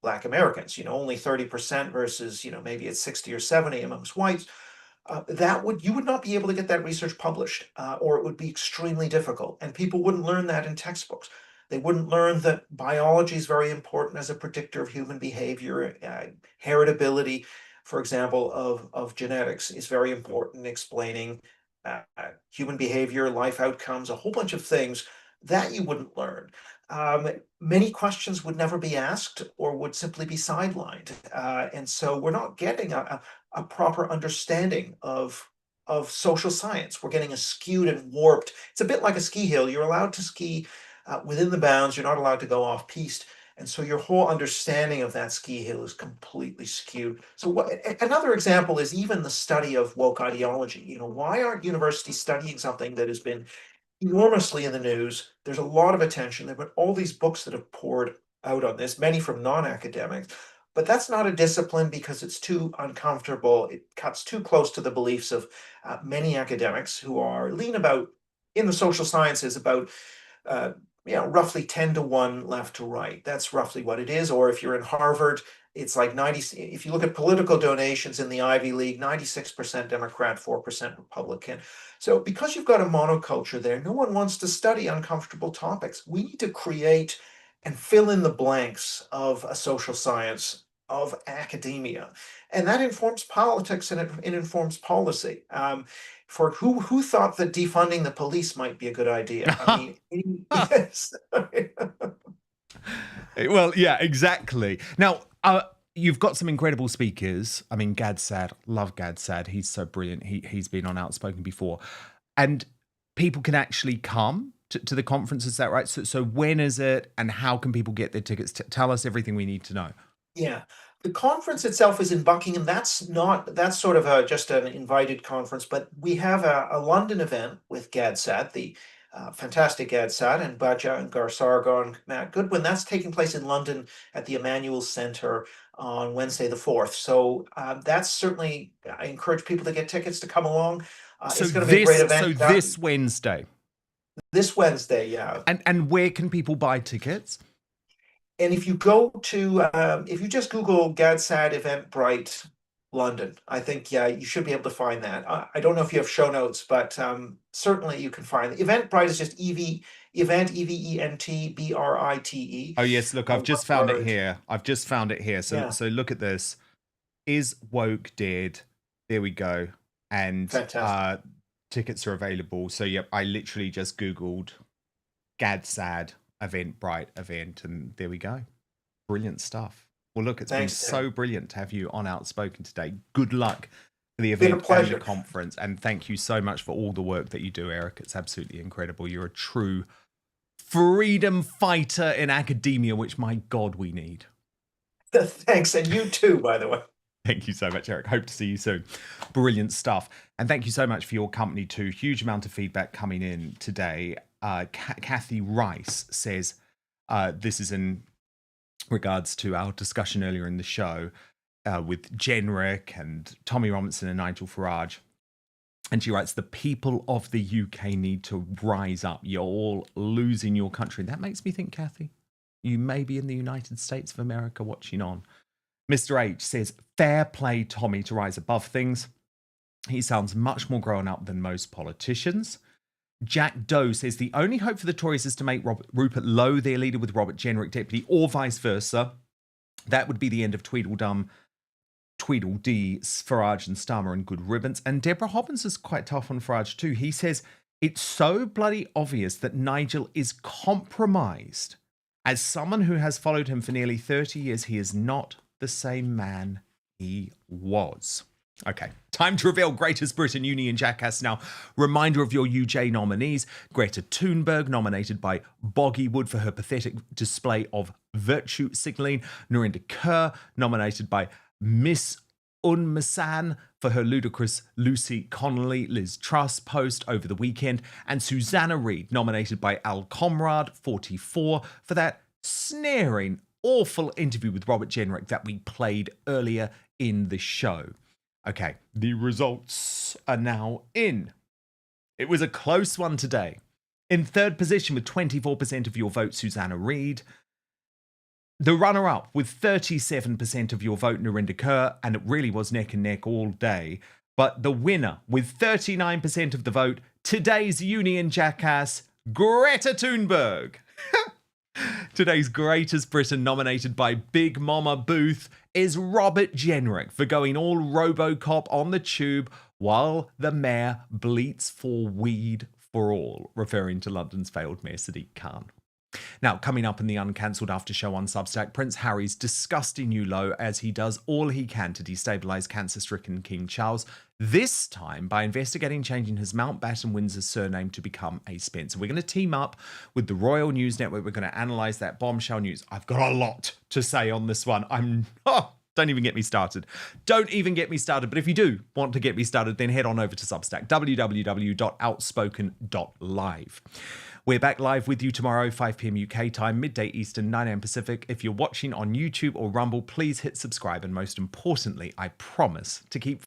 Black Americans, only 30% versus, maybe it's 60 or 70 amongst whites. You would not be able to get that research published, or it would be extremely difficult. And people wouldn't learn that in textbooks. They wouldn't learn that biology is very important as a predictor of human behavior. Heritability, for example, of genetics is very important in explaining human behavior, life outcomes, a whole bunch of things that you wouldn't learn. Many questions would never be asked or would simply be sidelined. And so we're not getting a proper understanding of social science. We're getting a skewed and warped. It's a bit like a ski hill. You're allowed to ski within the bounds. You're not allowed to go off piste. And so your whole understanding of that ski hill is completely skewed. So another example is even the study of woke ideology. Why aren't universities studying something that has been enormously in the news? There's a lot of attention. There have been all these books that have poured out on this, many from non-academics. But that's not a discipline because it's too uncomfortable. It cuts too close to the beliefs of many academics who are lean about, in the social sciences, about roughly 10 to 1 left to right. That's roughly what it is. Or if you're in Harvard, it's like 90. If you look at political donations in the Ivy League, 96% Democrat, 4% Republican. So because you've got a monoculture there, no one wants to study uncomfortable topics. We need to create and fill in the blanks of a social science, of academia. And that informs politics and it informs policy. For who thought that defunding the police might be a good idea? I mean, yes. Well, yeah, exactly. Now, you've got some incredible speakers. I mean, Gad Saad, love Gad Saad. He's so brilliant. He's been on Outspoken before. And people can actually come to the conference, is that right? So when is it and how can people get their tickets? Tell us everything we need to know. Yeah. The conference itself is in Buckingham. That's sort of just an invited conference, but we have a London event with Gad Saad, the fantastic Gad Saad, and Baja and Garsargo and Matt Goodwin. That's taking place in London at the Emmanuel Centre on Wednesday the 4th. So that's certainly, I encourage people to get tickets to come along. It's going to be a great event. So this Wednesday? This Wednesday, yeah. And where can people buy tickets? And if you go to, if you just Google Gad Saad Eventbrite London, I think, you should be able to find that. I don't know if you have show notes, but certainly you can find it. Eventbrite is just event, EVENTBRITE. Oh, yes. Look, I've just found it here. So look at this. Is woke dead? There we go. And tickets are available. So, yep, I literally just Googled Gad Saad Eventbrite event, and there we go. Brilliant stuff. Well, look, it's been so brilliant to have you on Outspoken today. Good luck for the event and the conference, and thank you so much for all the work that you do, Eric. It's absolutely incredible. You're a true freedom fighter in academia, which, my God, we need. Thanks, and you too, by the way. Thank you so much, Eric. Hope to see you soon. Brilliant stuff. And thank you so much for your company too. Huge amount of feedback coming in today. Kathy Rice says, this is in regards to our discussion earlier in the show with Jenrick and Tommy Robinson and Nigel Farage. And she writes, the people of the UK need to rise up. You're all losing your country. That makes me think, Kathy, you may be in the United States of America watching on. Mr. H says, fair play, Tommy, to rise above things. He sounds much more grown up than most politicians. Jack Doe says, the only hope for the Tories is to make Rupert Lowe their leader with Robert Jenrick deputy, or vice versa. That would be the end of Tweedledum, Tweedledee, Farage and Starmer and good ribbons. And Deborah Hobbins is quite tough on Farage too. He says, it's so bloody obvious that Nigel is compromised. As someone who has followed him for nearly 30 years, he is not the same man he was. Okay, time to reveal Greatest Britain Union Jackass now. Reminder of your UJ nominees. Greta Thunberg, nominated by Boggy Wood for her pathetic display of virtue signalling. Narinder Kaur, nominated by Miss Unmasan for her ludicrous Lucy Connolly, Liz Truss post over the weekend. And Susanna Reid, nominated by Al Comrade, 44, for that snaring, awful interview with Robert Jenrick that we played earlier in the show. Okay, the results are now in. It was a close one today. In third position with 24% of your vote, Susanna Reid. The runner-up with 37% of your vote, Narinder Kaur, and it really was neck and neck all day. But the winner with 39% of the vote, today's Union Jackass, Greta Thunberg. Today's Greatest Britain, nominated by Big Mama Booth, is Robert Jenrick for going all Robocop on the tube while the mayor bleats for weed for all, referring to London's failed mayor Sadiq Khan. Now, coming up in the uncancelled after show on Substack, Prince Harry's disgusting new low as he does all he can to destabilise cancer-stricken King Charles, this time by investigating changing his Mountbatten Windsor surname to become a Spencer. We're going to team up with the Royal News Network. We're going to analyse that bombshell news. I've got a lot to say on this one. Don't even get me started. Don't even get me started. But if you do want to get me started, then head on over to Substack, www.outspoken.live. We're back live with you tomorrow, 5 p.m. UK time, midday Eastern, 9 a.m. Pacific. If you're watching on YouTube or Rumble, please hit subscribe. And most importantly, I promise to keep